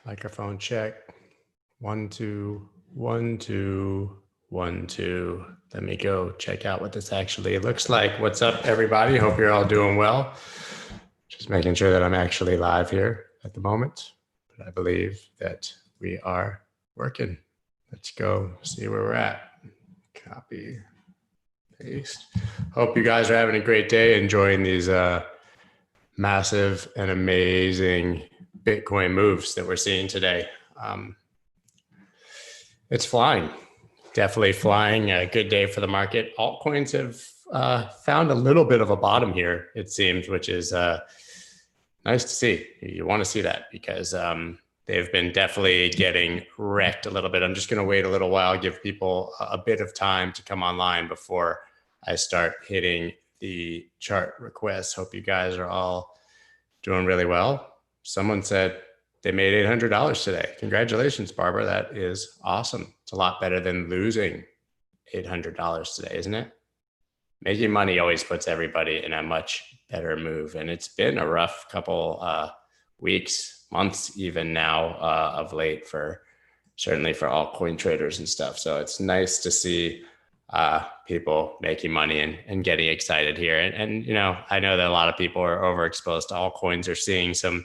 Microphone check. 1, 2, 1, 2, 1, 2. Let me go check out what this actually looks like. What's up, everybody? Hope you're all doing well. Just making sure that I'm actually live here at the moment, but I believe that we are working. Let's go see where we're at. Copy, paste. Hope you guys are having a great day, enjoying these massive and amazing Bitcoin moves that we're seeing today. It's flying, definitely flying. A good day for the market. Altcoins have found a little bit of a bottom here, it seems, which is nice to see. You want to see that because they've been definitely getting wrecked a little bit. I'm just going to wait a little while, give people a bit of time to come online before I start hitting the chart requests. Hope you guys are all doing really well. Someone said they made $800 today. Congratulations, Barbara. That is awesome. It's a lot better than losing $800 today, isn't it? Making money always puts everybody in a much better move. And it's been a rough couple weeks, months even now of late certainly for altcoin traders and stuff. So it's nice to see people making money and getting excited here. And, you know, I know that a lot of people are overexposed to altcoins or seeing some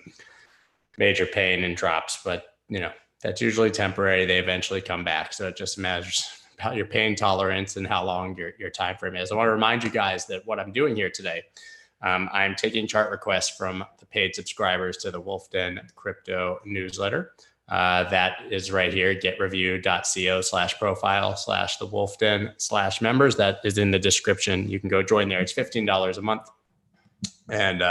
major pain and drops, but, you know, that's usually temporary. They eventually come back. So it just matters about your pain tolerance and how long your time frame is. I want to remind you guys that what I'm doing here today, I'm taking chart requests from the paid subscribers to the Wolf Den crypto newsletter. That is right here, getreview.co/profile/thewolfden/members. That is in the description. You can go join there. It's $15 a month. And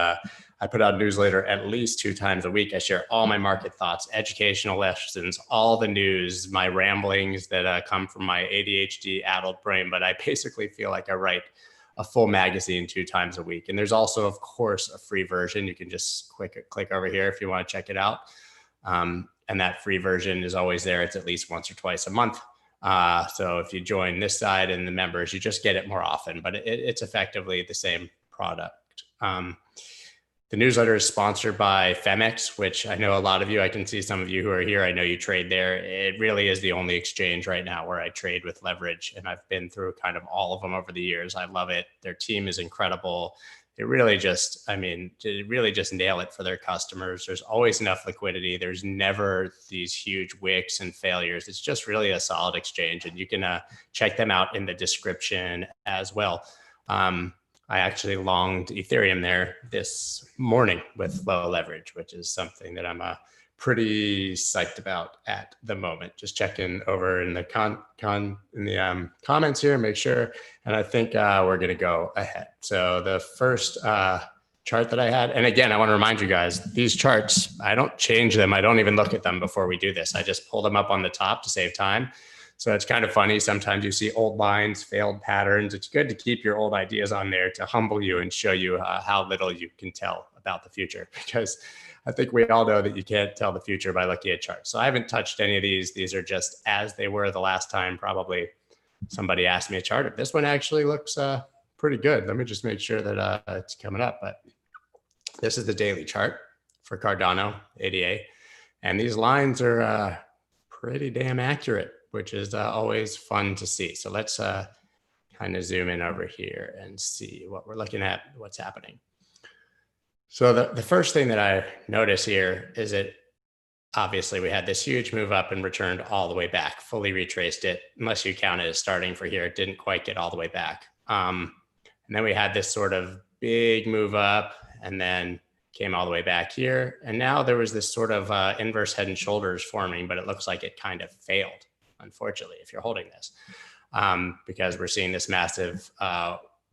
I put out a newsletter at least 2 times a week. I share all my market thoughts, educational lessons, all the news, my ramblings that come from my ADHD addled brain. But I basically feel like I write a full magazine 2 times a week. And there's also, of course, a free version. You can just click over here if you want to check it out. And that free version is always there. It's at least once or twice a month. So if you join this side and the members, you just get it more often, but it's effectively the same product. The newsletter is sponsored by Femex, which I know a lot of you, I can see some of you who are here. I know you trade there. It really is the only exchange right now where I trade with leverage. And I've been through kind of all of them over the years. I love it. Their team is incredible. They really just, really just nail it for their customers. There's always enough liquidity. There's never these huge wicks and failures. It's just really a solid exchange. And you can check them out in the description as well. I actually longed Ethereum there this morning with low leverage, which is something that I'm pretty psyched about at the moment. Just checking over in the comments here, make sure. And I think we're going to go ahead. So the first chart that I had, and again, I want to remind you guys, these charts, I don't change them. I don't even look at them before we do this. I just pull them up on the top to save time. So it's kind of funny. Sometimes you see old lines, failed patterns. It's good to keep your old ideas on there to humble you and show you how little you can tell about the future, because I think we all know that you can't tell the future by looking at charts. So I haven't touched any of these. These are just as they were the last time. Probably somebody asked me a chart. If this one actually looks pretty good. Let me just make sure that it's coming up. But this is the daily chart for Cardano, ADA. And these lines are pretty damn accurate, which is always fun to see. So let's kind of zoom in over here and see what we're looking at, what's happening. So the first thing that I notice here is that obviously we had this huge move up and returned all the way back, fully retraced it, unless you count it as starting for here. It didn't quite get all the way back. And then we had this sort of big move up and then came all the way back here. And now there was this sort of inverse head and shoulders forming, but it looks like it kind of failed, unfortunately, if you're holding this, because we're seeing this massive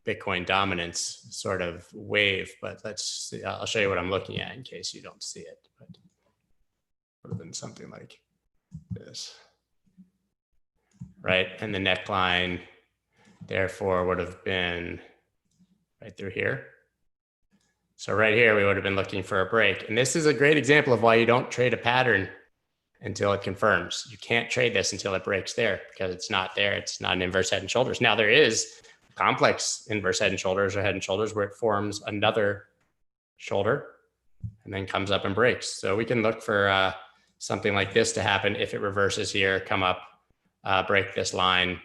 Bitcoin dominance sort of wave. But let's see, I'll show you what I'm looking at in case you don't see it. But it would have been something like this, right? And the neckline, therefore, would have been right through here. So right here, we would have been looking for a break. And this is a great example of why you don't trade a pattern until it confirms. You can't trade this until it breaks there because it's not there. It's not an inverse head and shoulders. Now there is complex inverse head and shoulders or head and shoulders where it forms another shoulder and then comes up and breaks. So we can look for something like this to happen if it reverses here, come up, break this line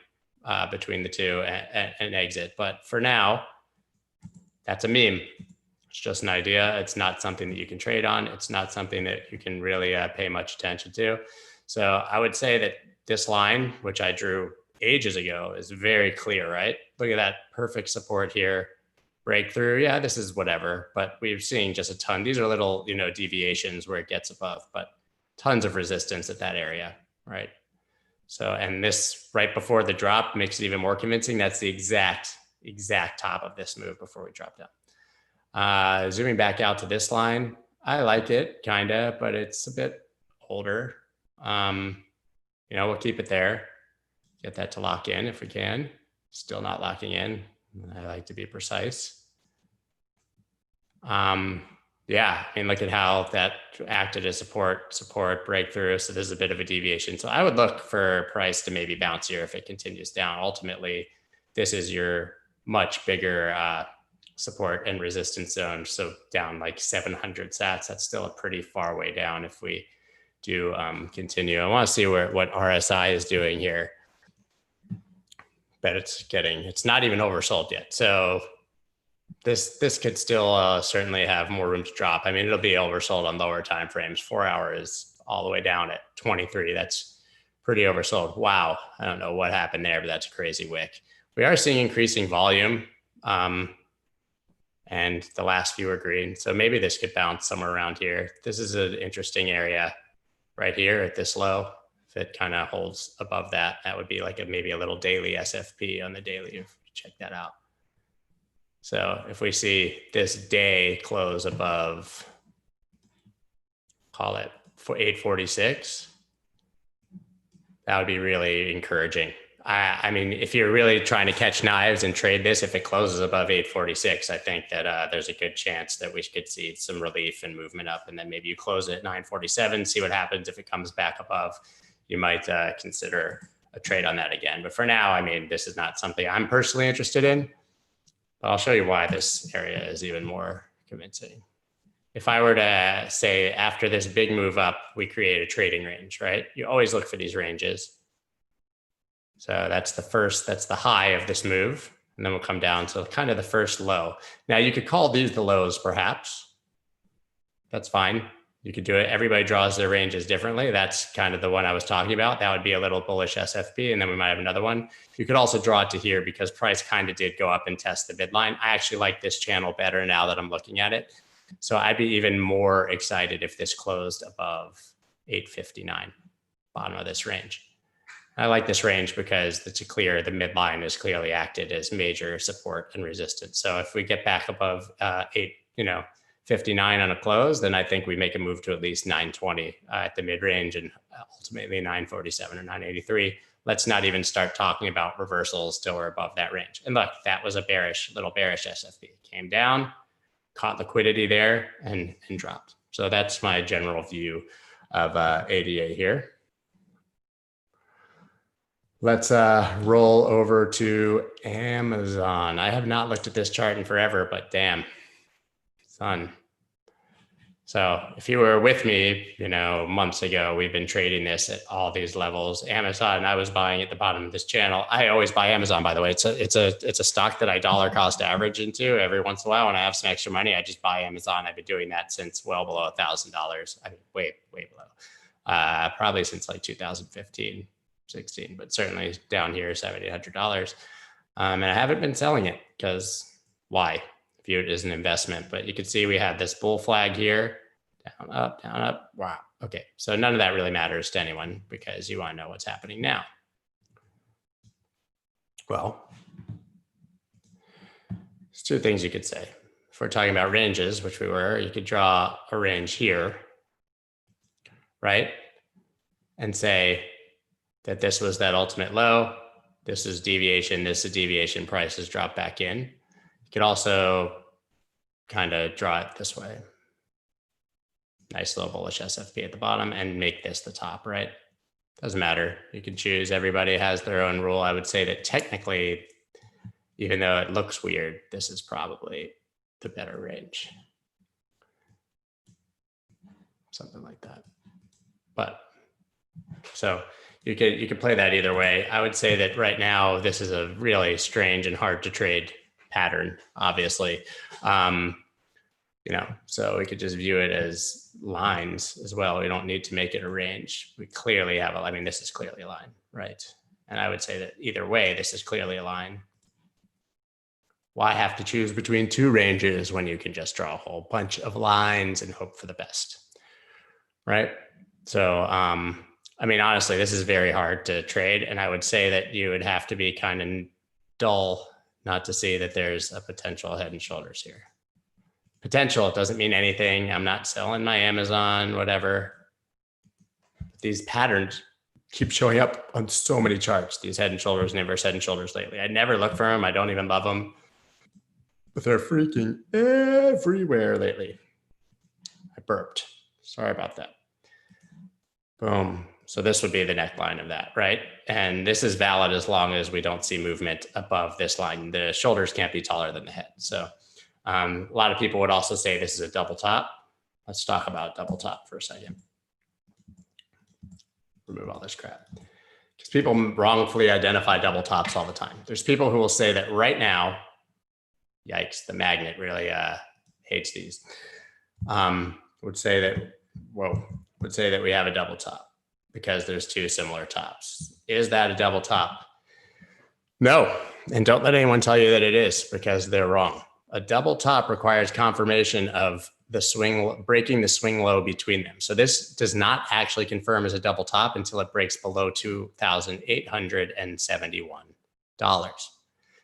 between the two and exit. But for now, that's a meme. It's just an idea. It's not something that you can trade on. It's not something that you can really pay much attention to. So I would say that this line, which I drew ages ago, is very clear, right? Look at that perfect support here. Breakthrough, yeah, this is whatever, but we're seeing just a ton. These are little, deviations where it gets above, but tons of resistance at that area, right? So, and this right before the drop makes it even more convincing. That's the exact top of this move before we drop down. Zooming back out to this line, I like it kind of, but it's a bit older. We'll keep it there. Get that to lock in if we can. Still not locking in. I like to be precise. Yeah, I mean, look at how that acted as support, breakthrough. So there's a bit of a deviation. So I would look for price to maybe bounce here if it continues down. Ultimately, this is your much bigger support and resistance zone. So down like 700 sats, that's still a pretty far way down if we do continue. I want to see what RSI is doing here. But it's not even oversold yet. So this could still certainly have more room to drop. I mean, it'll be oversold on lower time frames. 4 hours all the way down at 23. That's pretty oversold. Wow. I don't know what happened there, but that's a crazy wick. We are seeing increasing volume. And the last few are green. So maybe this could bounce somewhere around here. This is an interesting area right here at this low. If it kind of holds above that, that would be like maybe a little daily SFP on the daily. If you check that out. So if we see this day close above, call it 846, that would be really encouraging. I mean, if you're really trying to catch knives and trade this, if it closes above 846, I think that there's a good chance that we could see some relief and movement up. And then maybe you close it at 947, see what happens. If it comes back above, you might consider a trade on that again. But for now, I mean, this is not something I'm personally interested in. But I'll show you why this area is even more convincing. If I were to say after this big move up, we create a trading range, right? You always look for these ranges. So that's the high of this move. And then we'll come down to kind of the first low. Now you could call these the lows perhaps. That's fine. You could do it. Everybody draws their ranges differently. That's kind of the one I was talking about. That would be a little bullish SFP. And then we might have another one. You could also draw it to here because price kind of did go up and test the midline. I actually like this channel better now that I'm looking at it. So I'd be even more excited if this closed above 859, bottom of this range. I like this range because the midline is clearly acted as major support and resistance. So if we get back above 59 on a close, then I think we make a move to at least 920 at the mid range and ultimately 947 or 983. Let's not even start talking about reversals till we're above that range. And look, that was a little bearish SFP. Came down, caught liquidity there and dropped. So that's my general view of ADA here. Let's roll over to Amazon. I have not looked at this chart in forever, but damn, son. So if you were with me, months ago, we've been trading this at all these levels. Amazon, I was buying at the bottom of this channel. I always buy Amazon, by the way. It's a stock that I dollar cost average into every once in a while. When I have some extra money, I just buy Amazon. I've been doing that since well below $1,000. I mean, way below. Probably since like 2015. 16, but certainly down here, $700-800. And I haven't been selling it because why? View it as an investment, but you can see we have this bull flag here, down, up. Wow. Okay. So none of that really matters to anyone because you want to know what's happening now. Well, there's two things you could say. If we're talking about ranges, which we were, you could draw a range here, right? And say, that this was that ultimate low. This is deviation. This is deviation. Prices drop back in. You could also kind of draw it this way. Nice little bullish SFP at the bottom and make this the top, right? Doesn't matter. You can choose. Everybody has their own rule. I would say that technically, even though it looks weird, this is probably the better range. something like that. But so you could play that either way. I would say that right now, this is a really strange and hard to trade pattern, obviously. You know, so we could just view it as lines as well. We don't need to make it a range. We clearly have I mean, this is clearly a line, right? And I would say that either way, this is clearly a line. Why have to choose between two ranges when you can just draw a whole bunch of lines and hope for the best, right? So, I mean, honestly, this is very hard to trade. And I would say that you would have to be kind of dull not to see that there's a potential head and shoulders here. Potential, it doesn't mean anything. I'm not selling my Amazon, whatever. These patterns keep showing up on so many charts, these head and shoulders and inverse head and shoulders lately. I never look for them. I don't even love them. But they're freaking everywhere lately. I burped. Sorry about that. Boom. So this would be the neckline of that, right? And this is valid as long as we don't see movement above this line. The shoulders can't be taller than the head. So a lot of people would also say this is a double top. Let's talk about double top for a second. Remove all this crap. Because people wrongfully identify double tops all the time. There's people who will say that right now, yikes, the magnet really hates these. Would say that we have a double top because there's two similar tops. Is that a double top? No, and don't let anyone tell you that it is because they're wrong. A double top requires confirmation of the swing, breaking the swing low between them. So this does not actually confirm as a double top until it breaks below $2,871.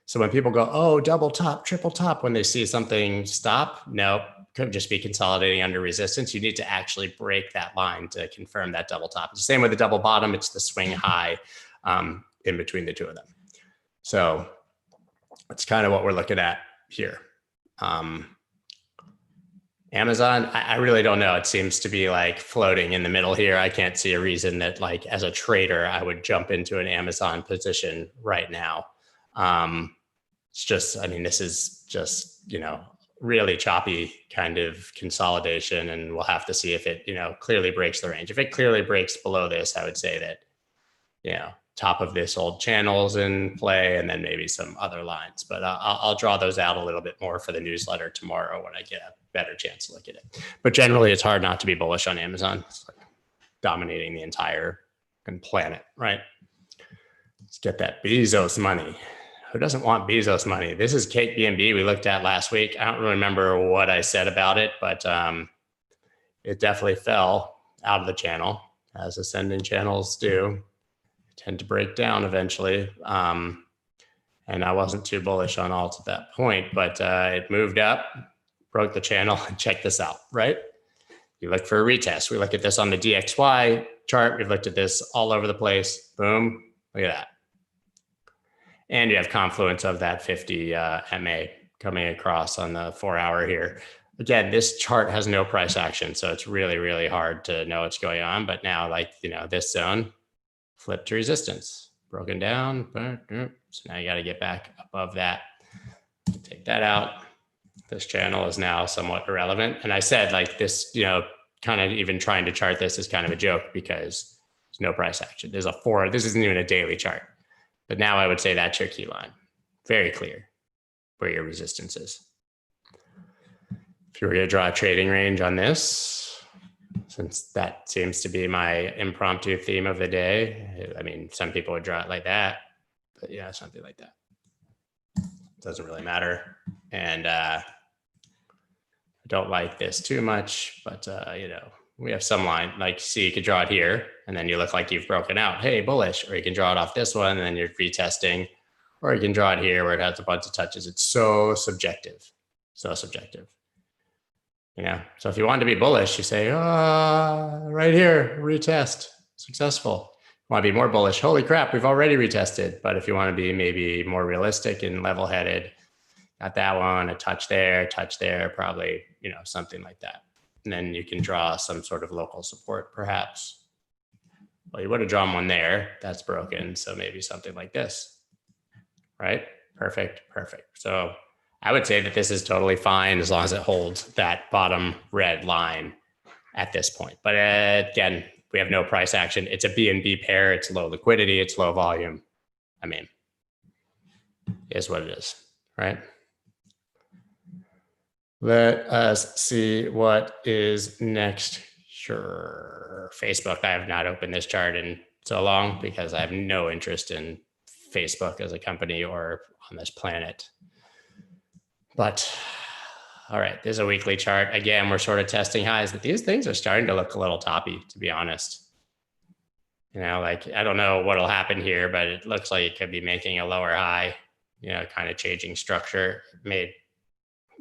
So when people go, oh, double top, triple top, when they see something stop, no, could just be consolidating under resistance. You need to actually break that line to confirm that double top. It's the same with the double bottom. It's the swing high in between the two of them. So that's kind of what we're looking at here. Amazon, I really don't know. It seems to be like floating in the middle here. I can't see a reason that like as a trader, I would jump into an Amazon position right now. It's just, I mean, this is just, you know, really choppy kind of consolidation, and we'll have to see if it, you know, clearly breaks the range. If it clearly breaks below this, I would say that, you know, top of this old channels in play, and then maybe some other lines, but I'll draw those out a little bit more for the newsletter tomorrow when I get a better chance to look at it. But generally it's hard not to be bullish on Amazon. It's like dominating the entire planet, right? Let's get that Bezos money. Who doesn't want Bezos money? This is Cake BNB we looked at last week. I don't really remember what I said about it, but it definitely fell out of the channel, as ascending channels do. Tend to break down eventually. And I wasn't too bullish on alt at that point, but it moved up, broke the channel, and check this out, right? You look for a retest. We look at this on the DXY chart. We've looked at this all over the place. Boom, look at that. And you have confluence of that 50 MA coming across on the 4-hour here. Again, this chart has no price action, so it's really, really hard to know what's going on. But now, like, you know, this zone flipped to resistance, broken down. So now you got to get back above that. Take that out. This channel is now somewhat irrelevant. And I said, like, this, you know, kind of even trying to chart this is kind of a joke because there's no price action. There's a 4. This isn't even a daily chart. But now I would say that's your key line. Very clear where your resistance is. If you were going to draw a trading range on this, since that seems to be my impromptu theme of the day, I mean, some people would draw it like that, but yeah, something like that. Doesn't really matter. And I don't like this too much, but you know, we have some line, like, see, you could draw it here and then you look like you've broken out, hey, bullish, or you can draw it off this one and then you're retesting, or you can draw it here where it has a bunch of touches. It's so subjective, so subjective. You know, so if you want to be bullish, you say, right here, retest, successful. You want to be more bullish, holy crap, we've already retested. But if you want to be maybe more realistic and level-headed, got that one, a touch there, probably, you know, something like that. And then you can draw some sort of local support, perhaps. Well, you would have drawn one there, that's broken. So maybe something like this, right? Perfect, perfect. So I would say that this is totally fine as long as it holds that bottom red line at this point. But again, we have no price action. It's a BNB pair. It's low liquidity. It's low volume. I mean, it is what it is, right? Let us see what is next. Sure. Facebook. I have not opened this chart in so long because I have no interest in Facebook as a company or on this planet. But all right, there's a weekly chart. Again, we're sort of testing highs, but these things are starting to look a little toppy, to be honest. You know, like, I don't know what'll happen here, but it looks like it could be making a lower high, you know, kind of changing structure. Made,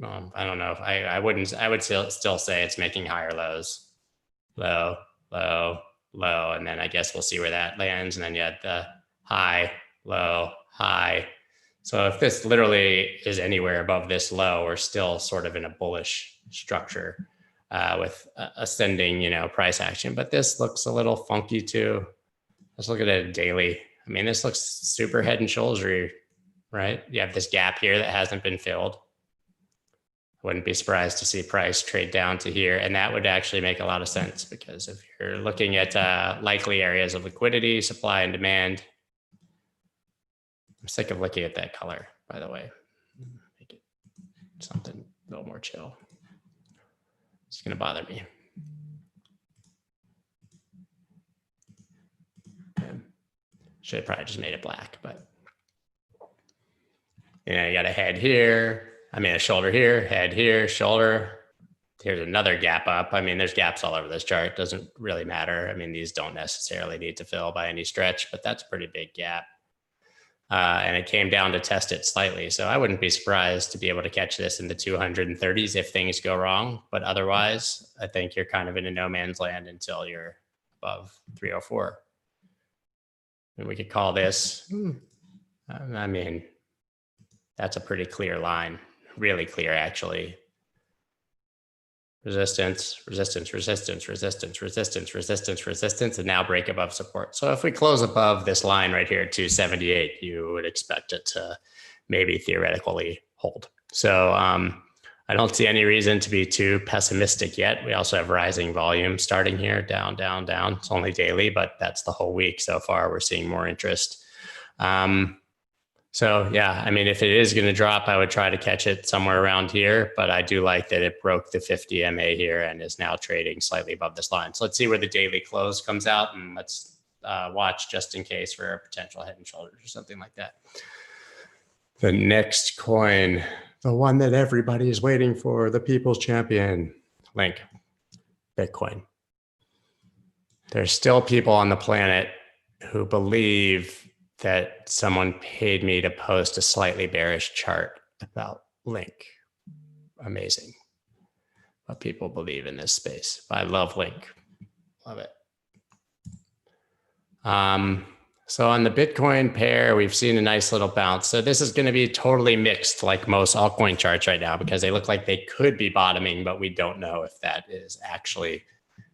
I don't know if I would still say it's making higher lows, low, low, low. And then I guess we'll see where that lands. And then you had the high, low, high. So if this literally is anywhere above this low, we're still sort of in a bullish structure with ascending, you know, price action. But this looks a little funky too. Let's look at it daily. I mean, this looks super head and shoulders, right? You have this gap here that hasn't been filled. Wouldn't be surprised to see price trade down to here. And that would actually make a lot of sense, because if you're looking at likely areas of liquidity, supply and demand, I'm sick of looking at that color, by the way. Make it something a little more chill. It's going to bother me. Okay. Should have probably just made it black, but you know, you got a head here. I mean, a shoulder here, head here, shoulder. Here's another gap up. I mean, there's gaps all over this chart. Doesn't really matter. I mean, these don't necessarily need to fill by any stretch, but that's a pretty big gap. And it came down to test it slightly. So I wouldn't be surprised to be able to catch this in the 230s if things go wrong. But otherwise, I think you're kind of in a no man's land until you're above 304. And we could call this, I mean, that's a pretty clear line, really clear actually. Resistance, resistance, resistance, resistance, resistance, resistance, resistance, and now break above support. So if we close above this line right here at 278, you would expect it to maybe theoretically hold. So I don't see any reason to be too pessimistic yet. We also have rising volume starting here, down, down, down. It's only daily, but that's the whole week so far. We're seeing more interest. So yeah, I mean, if it is going to drop, I would try to catch it somewhere around here, but I do like that it broke the 50 MA here and is now trading slightly above this line. So let's see where the daily close comes out, and let's watch just in case for a potential head and shoulders or something like that. The next coin, the one that everybody is waiting for, the people's champion, Link, Bitcoin. There's still people on the planet who believe that someone paid me to post a slightly bearish chart about Link. Amazing. But people believe in this space. I love Link. Love it. So on the Bitcoin pair, we've seen a nice little bounce. So this is going to be totally mixed like most altcoin charts right now, because they look like they could be bottoming, but we don't know if that is actually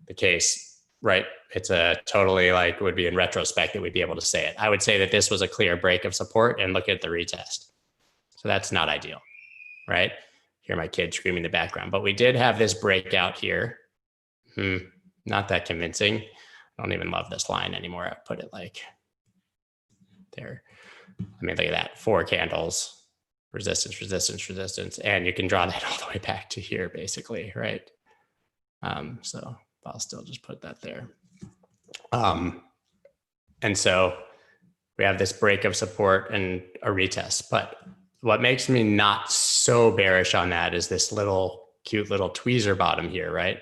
the case. Right. It's a totally like would be in retrospect that we'd be able to say it. I would say that this was a clear break of support, and look at the retest. So that's not ideal. Right. Hear my kid screaming in the background, but we did have this breakout here. Not that convincing. I don't even love this line anymore. I put it like there. I mean, look at that. 4 candles, resistance, resistance, resistance. And you can draw that all the way back to here basically. Right. So I'll still just put that there. And so we have this break of support and a retest. But what makes me not so bearish on that is this little cute little tweezer bottom here, right?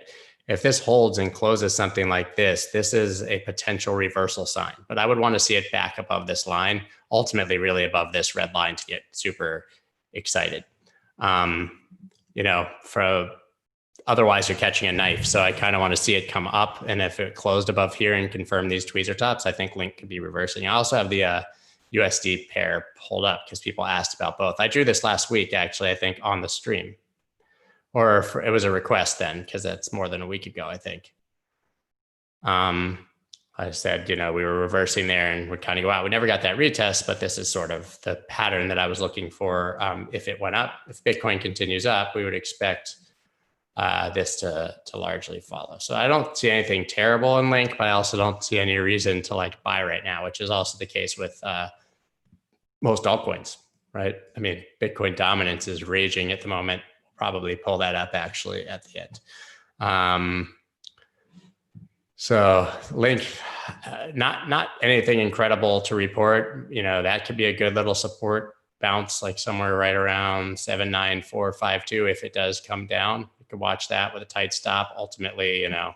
If this holds and closes something like this, this is a potential reversal sign. But I would want to see it back above this line, ultimately really above this red line to get super excited. You know, otherwise, you're catching a knife. So I kind of want to see it come up. And if it closed above here and confirm these tweezer tops, I think Link could be reversing. I also have the USD pair pulled up because people asked about both. I drew this last week, actually, I think on the stream. Or it was a request then, because that's more than a week ago, I think. I said, you know, we were reversing there and would kind of go out. We never got that retest, but this is sort of the pattern that I was looking for. If it went up, if Bitcoin continues up, we would expect this to largely follow. So I don't see anything terrible in Link, but I also don't see any reason to like buy right now, which is also the case with most altcoins, right? I mean, Bitcoin dominance is raging at the moment. We'll probably pull that up actually at the end. So Link, not anything incredible to report. You know, that could be a good little support bounce, like somewhere right around 79452 if it does come down. You can watch that with a tight stop. Ultimately, you know,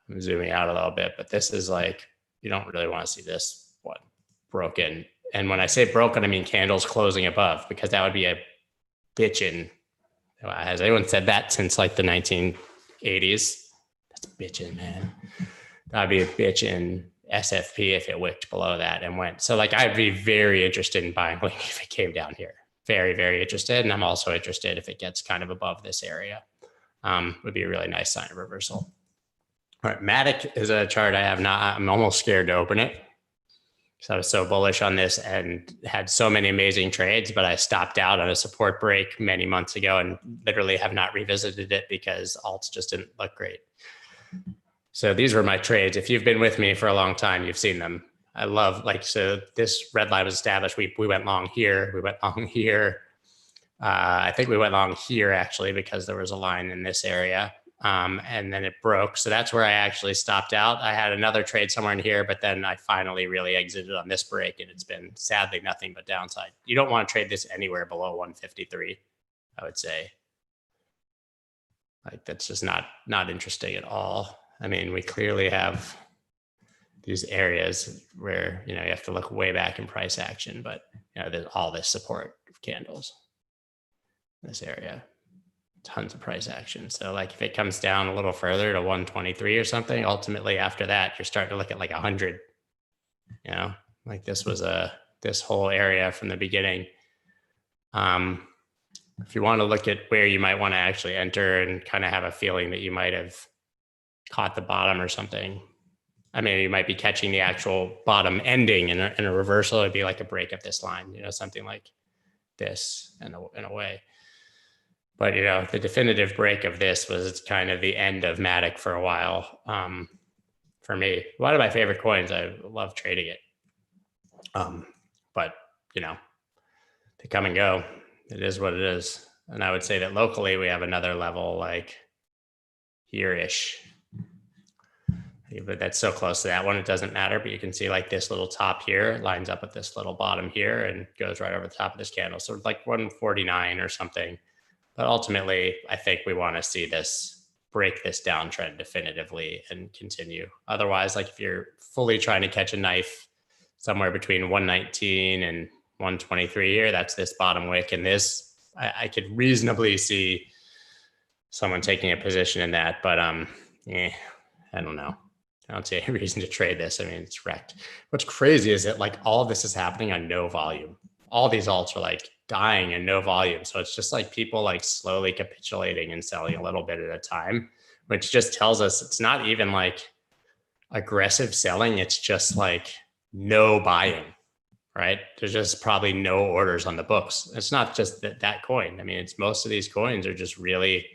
I'm zooming out a little bit, but this is like, you don't really want to see this one broken. And when I say broken, I mean candles closing above, because that would be a bitchin'. Has anyone said that since like the 1980s? That's bitchin', man. That'd be a bitchin' SFP if it wicked below that and went. So like, I'd be very interested in buying Link if it came down here. Very, very interested. And I'm also interested if it gets kind of above this area. Would be a really nice sign of reversal. All right, MATIC is a chart I have not, I'm almost scared to open it. So I was so bullish on this and had so many amazing trades, but I stopped out on a support break many months ago and literally have not revisited it because alts just didn't look great. So these were my trades. If you've been with me for a long time, you've seen them. I love, like, so this red line was established. We went long here. We went long here. I think we went long here actually because there was a line in this area. And then it broke. So that's where I actually stopped out. I had another trade somewhere in here, but then I finally really exited on this break, and it's been sadly nothing but downside. You don't want to trade this anywhere below 153, I would say. Like, that's just not interesting at all. I mean, we clearly have these areas where, you know, you have to look way back in price action, but you know, there's all this support of candles in this area. Tons of price action. So like if it comes down a little further to 123 or something, ultimately after that, you're starting to look at like 100, you know, like this was this whole area from the beginning. If you want to look at where you might want to actually enter and kind of have a feeling that you might have caught the bottom or something. I mean, you might be catching the actual bottom ending in a reversal. It'd be like a break of this line, you know, something like this in a way. But, you know, the definitive break of this was kind of the end of MATIC for a while. For me, one of my favorite coins, I love trading it. But, you know, they come and go. It is what it is. And I would say that locally we have another level like here-ish. But that's so close to that one, it doesn't matter. But you can see like this little top here lines up with this little bottom here and goes right over the top of this candle. So it's like 149 or something. But ultimately, I think we want to see this break this downtrend definitively and continue. Otherwise, like if you're fully trying to catch a knife somewhere between 119 and 123 here, that's this bottom wick. And this, I could reasonably see someone taking a position in that. But I don't know. I don't see any reason to trade this. I mean, it's wrecked. What's crazy is that like all of this is happening on no volume. All these alts are like dying and no volume. So it's just like people like slowly capitulating and selling a little bit at a time, which just tells us it's not even like aggressive selling. It's just like no buying, right? There's just probably no orders on the books. It's not just that coin. I mean, it's most of these coins are just really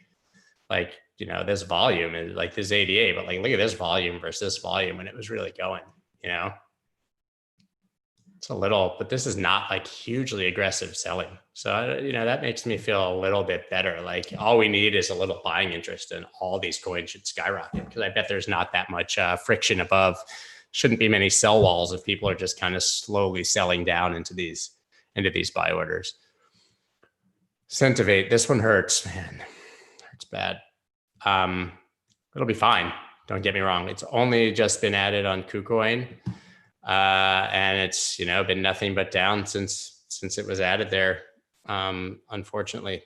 like, you know, this volume is like this ADA, but like, look at this volume versus this volume when it was really going, you know? It's a little, but this is not like hugely aggressive selling. So, you know, that makes me feel a little bit better. Like all we need is a little buying interest and all these coins should skyrocket because I bet there's not that much friction above. Shouldn't be many sell walls if people are just kind of slowly selling down into these buy orders. Sentivate, this one hurts, man. Hurts bad. It'll be fine. Don't get me wrong. It's only just been added on KuCoin. And it's, you know, been nothing but down since it was added there, unfortunately.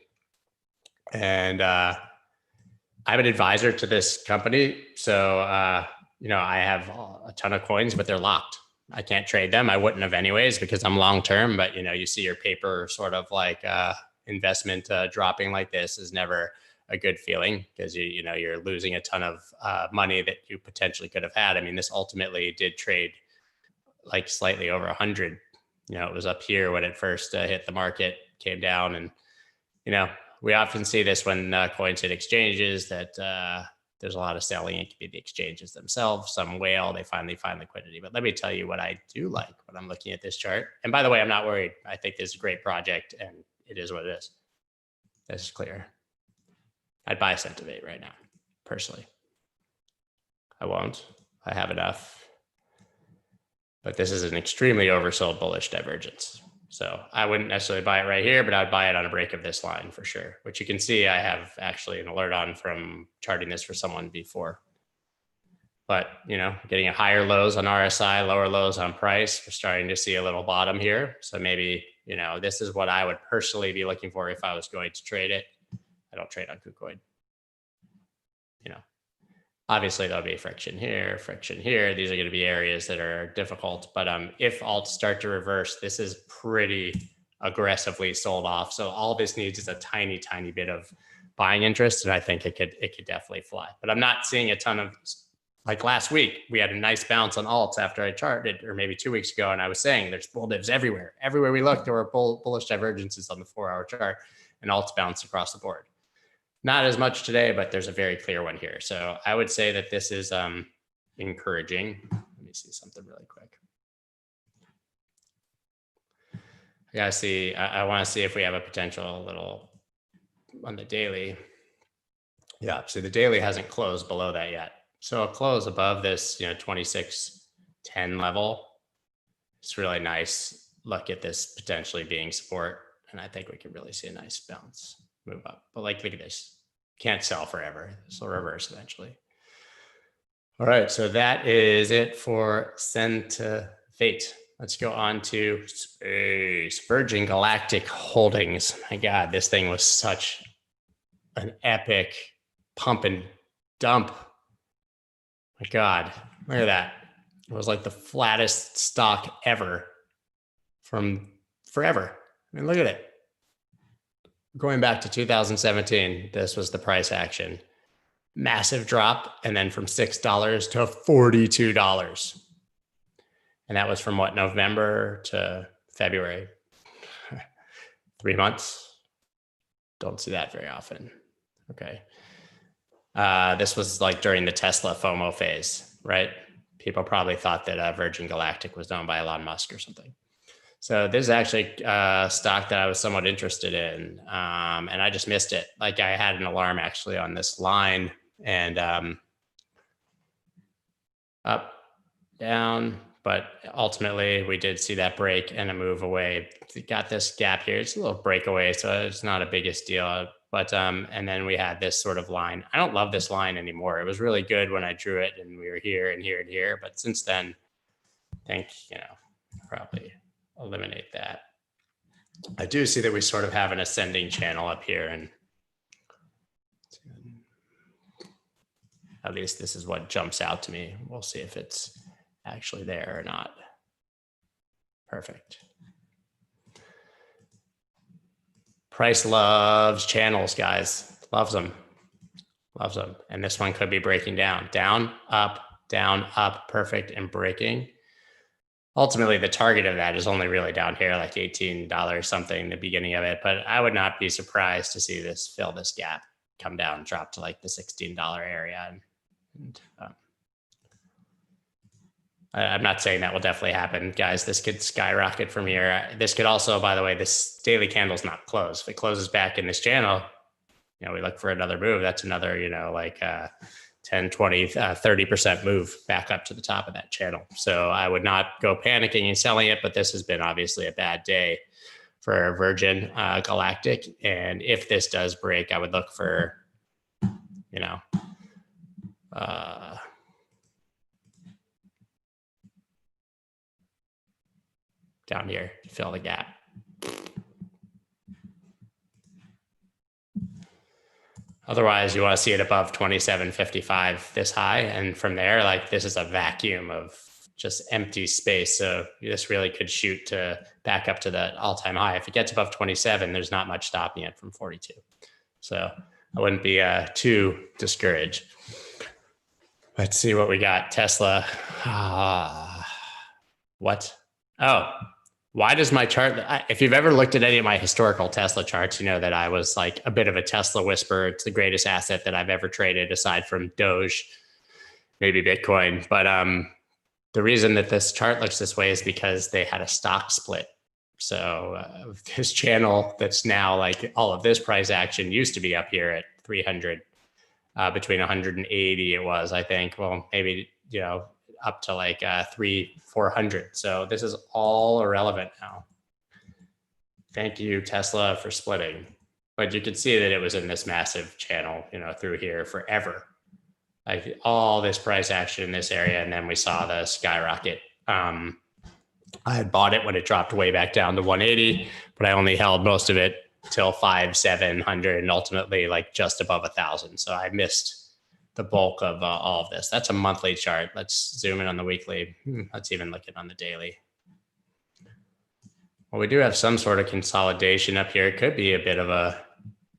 And I'm an advisor to this company. So, you know, I have a ton of coins, but they're locked. I can't trade them. I wouldn't have anyways because I'm long-term, but, you know, you see your paper sort of like investment dropping like this is never a good feeling because, you know, you're losing a ton of money that you potentially could have had. I mean, this ultimately did trade like slightly over 100. You know, it was up here when it first hit the market, came down, and, you know, we often see this when coins hit exchanges that there's a lot of selling. It could be the exchanges themselves, some whale, they finally find liquidity. But let me tell you what I do like when I'm looking at this chart. And by the way, I'm not worried. I think this is a great project and it is what it is. This is clear. I'd buy Sentivate right now, personally. I won't. I have enough. But this is an extremely oversold bullish divergence. So I wouldn't necessarily buy it right here, but I'd buy it on a break of this line for sure, which you can see I have actually an alert on from charting this for someone before. But, you know, getting a higher lows on RSI, lower lows on price. We're starting to see a little bottom here. So maybe, you know, this is what I would personally be looking for if I was going to trade it. I don't trade on KuCoin. You know, obviously there'll be friction here, friction here. These are going to be areas that are difficult. But if alts start to reverse, this is pretty aggressively sold off. So all this needs is a tiny, tiny bit of buying interest. And I think it could definitely fly. But I'm not seeing a ton of, like last week, we had a nice bounce on alts after I charted, or maybe 2 weeks ago. And I was saying there's bull divs everywhere. Everywhere we looked, there were bullish divergences on the 4-hour chart and alts bounced across the board. Not as much today, but there's a very clear one here. So I would say that this is encouraging. Let me see something really quick. I gotta see, I want to see if we have a potential little on the daily. Yeah, so the daily hasn't closed below that yet. So a close above this, you know, 26.10 level. It's really nice. Look at this potentially being support. And I think we could really see a nice bounce move up. But like, look at this. Can't sell forever. This will reverse eventually. All right. So that is it for Sentivate. Let's go on to Virgin Galactic Holdings. My God, this thing was such an epic pump and dump. My God, look at that. It was like the flattest stock ever from forever. I mean, look at it. Going back to 2017, this was the price action. Massive drop, and then from $6 to $42. And that was from what, November to February? 3 months. Don't see that very often. Okay. This was like during the Tesla FOMO phase, right? People probably thought that Virgin Galactic was owned by Elon Musk or something. So this is actually a stock that I was somewhat interested in, and I just missed it. Like I had an alarm actually on this line, and up, down, but ultimately we did see that break and a move away. We got this gap here. It's a little breakaway, so it's not a biggest deal. But and then we had this sort of line. I don't love this line anymore. It was really good when I drew it and we were here and here and here. But since then, I think, you know, probably eliminate that. I do see that we sort of have an ascending channel up here, and at least this is what jumps out to me. We'll see if it's actually there or not. Perfect. Price loves channels, guys. Loves them. Loves them. And this one could be breaking down. Down, up, perfect, and breaking. Ultimately, the target of that is only really down here, like $18 something, the beginning of it. But I would not be surprised to see this fill this gap, come down, drop to like the $16 area. And I'm not saying that will definitely happen, guys. This could skyrocket from here. This could also, by the way, this daily candle's not closed. If it closes back in this channel, you know, we look for another move. That's another, you know, like 10, 20, 30% move back up to the top of that channel. So I would not go panicking and selling it, but this has been obviously a bad day for Virgin Galactic. And if this does break, I would look for, you know, down here to fill the gap. Otherwise, you want to see it above 27.55 this high. And from there, like this is a vacuum of just empty space. So this really could shoot to back up to the all-time high. If it gets above 27, there's not much stopping it from 42. So I wouldn't be too discouraged. Let's see what we got. Tesla. What? Oh, why does my chart, if you've ever looked at any of my historical Tesla charts, you know that I was like a bit of a Tesla whisperer. It's the greatest asset that I've ever traded aside from Doge, maybe Bitcoin. But the reason that this chart looks this way is because they had a stock split. So this channel that's now like all of this price action used to be up here at 300, between 180 it was, I think. Well, maybe, you know, up to like 400. So this is all irrelevant now. Thank you, Tesla, for splitting. But you could see that it was in this massive channel, you know, through here forever. Like all this price action in this area, and then we saw the skyrocket. I had bought it when it dropped way back down to 180, but I only held most of it till 700, and ultimately like just above 1,000. So I missed the bulk of all of this. That's a monthly chart. Let's zoom in on the weekly. Let's even look at on the daily. Well, we do have some sort of consolidation up here. It could be a bit of a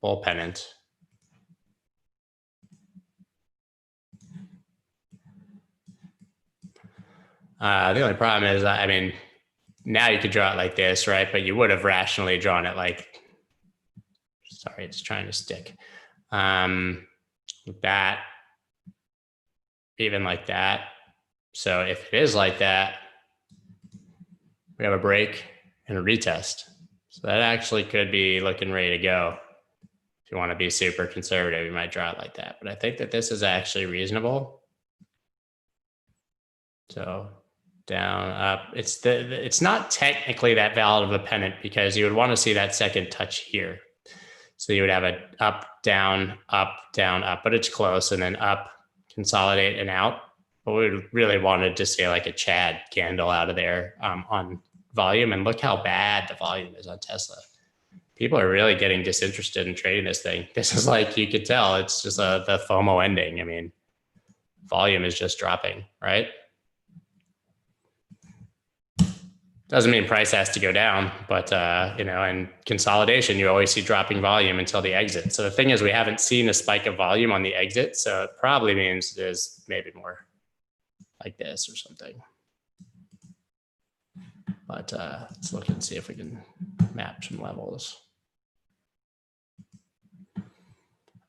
bull pennant. The only problem is, I mean, now you could draw it like this, right? But you would have rationally drawn it like, sorry, it's trying to stick. That, even like that. So if it is like that, we have a break and a retest. So that actually could be looking ready to go. If you want to be super conservative, you might draw it like that. But I think that this is actually reasonable. So down, up. It's not technically that valid of a pennant because you would want to see that second touch here. So you would have a up, down, up, but it's close, and then up, consolidate, and out. But we really wanted to see like a Chad candle out of there on volume, and look how bad the volume is on Tesla. People are really getting disinterested in trading this thing. This is like, you could tell it's just the FOMO ending. I mean, volume is just dropping, right? Doesn't mean price has to go down, but you know, in consolidation, you always see dropping volume until the exit. So the thing is, we haven't seen a spike of volume on the exit, so it probably means there's maybe more like this or something. But let's look and see if we can map some levels.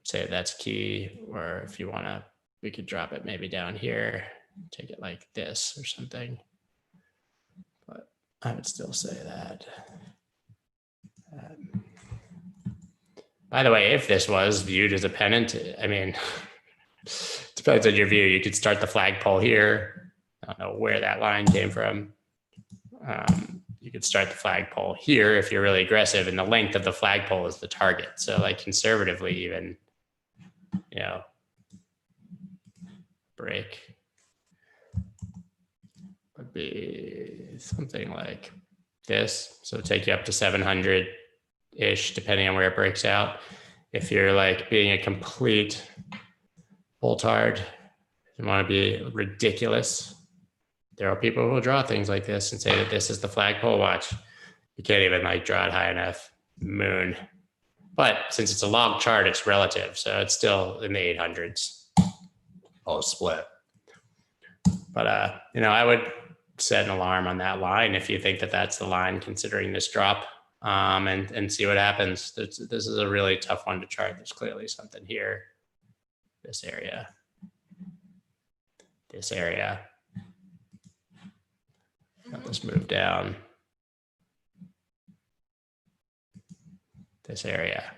Say that's key, or if you want to, we could drop it maybe down here, take it like this or something. But I would still say that. By the way, if this was viewed as a pennant, I mean, depends on your view. You could start the flagpole here. I don't know where that line came from. You could start the flagpole here if you're really aggressive, and the length of the flagpole is the target. So like conservatively even, you know, break would be something like this. So take you up to 700-ish, depending on where it breaks out. If you're like being a complete bulltard, you want to be ridiculous, there are people who will draw things like this and say that this is the flagpole. Watch, you can't even like draw it high enough. Moon. But since it's a log chart, it's relative. So it's still in the 800s. Oh, split. But, you know, I would set an alarm on that line if you think that that's the line considering this drop, and see what happens. This is a really tough one to chart. There's clearly something here. This area. This area. Let this move down. This area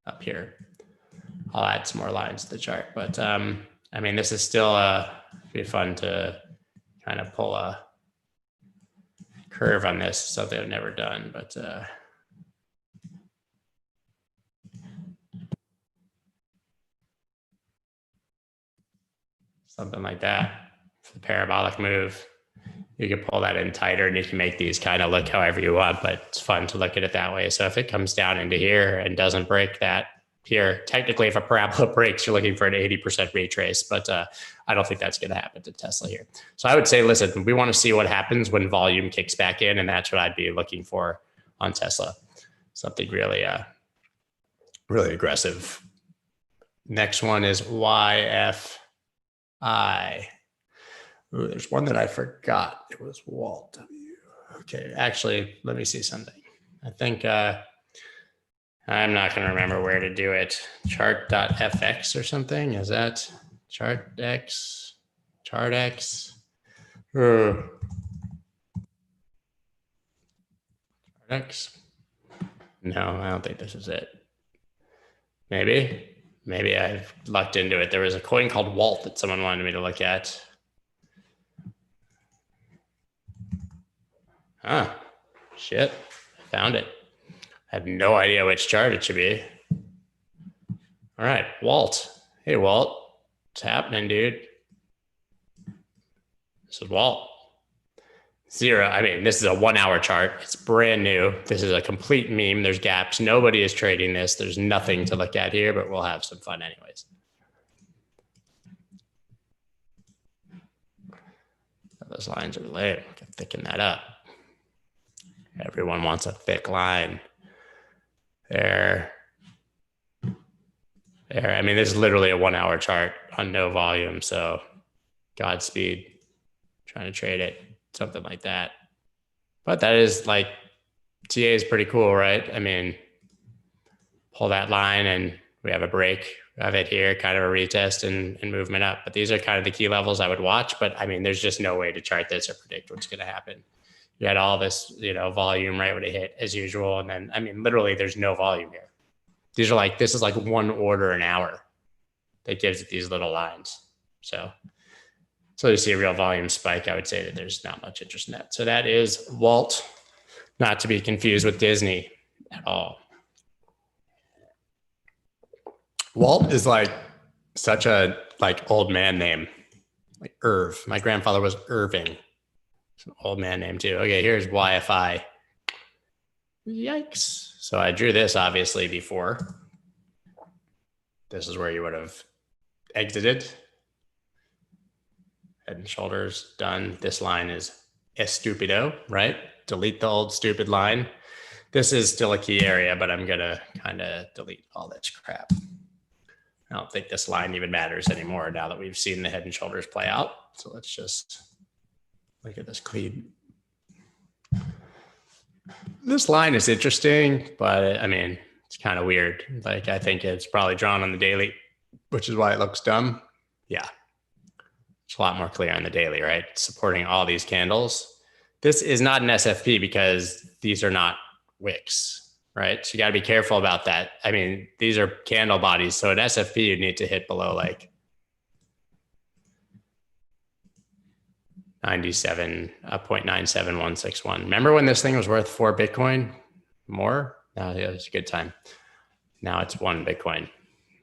up here. I'll add some more lines to the chart, but I mean, this is still be fun to kind of pull a curve on this, something I've never done, but something like that. For the parabolic move, you can pull that in tighter, and you can make these kind of look however you want, but it's fun to look at it that way. So if it comes down into here and doesn't break that here, technically if a parabola breaks, you're looking for an 80% retrace, but I don't think that's going to happen to Tesla here. So I would say, listen, we want to see what happens when volume kicks back in, and that's what I'd be looking for on Tesla. Something really, really aggressive. Next one is YFI. Ooh, there's one that I forgot. It was WALT. Okay, actually, let me see something. I think I'm not going to remember where to do it. Chart.fx or something. Is that ChartX? ChartX? ChartX? No, I don't think this is it. Maybe I've lucked into it. There was a coin called WALT that someone wanted me to look at. Ah, shit. I found it. I have no idea which chart it should be. All right, Walt. Hey, Walt. What's happening, dude? This is Walt. Zero. I mean, this is a 1 hour chart. It's brand new. This is a complete meme. There's gaps. Nobody is trading this. There's nothing to look at here, but we'll have some fun anyways. Those lines are lame. I can thicken that up. Everyone wants a thick line. There. I mean, this is literally a 1 hour chart on no volume. So Godspeed. Trying to trade it. Something like that. But that is like, TA is pretty cool, right? I mean, pull that line and we have a break of it here, kind of a retest and movement up. But these are kind of the key levels I would watch. But I mean, there's just no way to chart this or predict what's going to happen. You had all this, volume right when it hit as usual. And then, I mean, literally there's no volume here. These are like, this is like one order an hour that gives it these little lines. So you see a real volume spike, I would say that there's not much interest in that. So that is WALT, not to be confused with Disney at all. Walt is like such a old man name, like Irv. My grandfather was Irving. It's an old man name too. Okay, here's YFI. Yikes. So I drew this obviously before. This is where you would have exited. Head and shoulders done. This line is estupido, right? Delete the old stupid line. This is still a key area, but I'm gonna kind of delete all this crap. I don't think this line even matters anymore now that we've seen the head and shoulders play out. So let's just look at this clean. This line is interesting, but I mean, it's kind of weird. Like, I think it's probably drawn on the daily, which is why it looks dumb. Yeah. It's a lot more clear on the daily, right? Supporting all these candles. This is not an SFP because these are not wicks, right? So you got to be careful about that. I mean, these are candle bodies. So an SFP, you need to hit below like 97.97161. Remember when this thing was worth 4 Bitcoin more? No, yeah, it was a good time. Now it's 1 Bitcoin.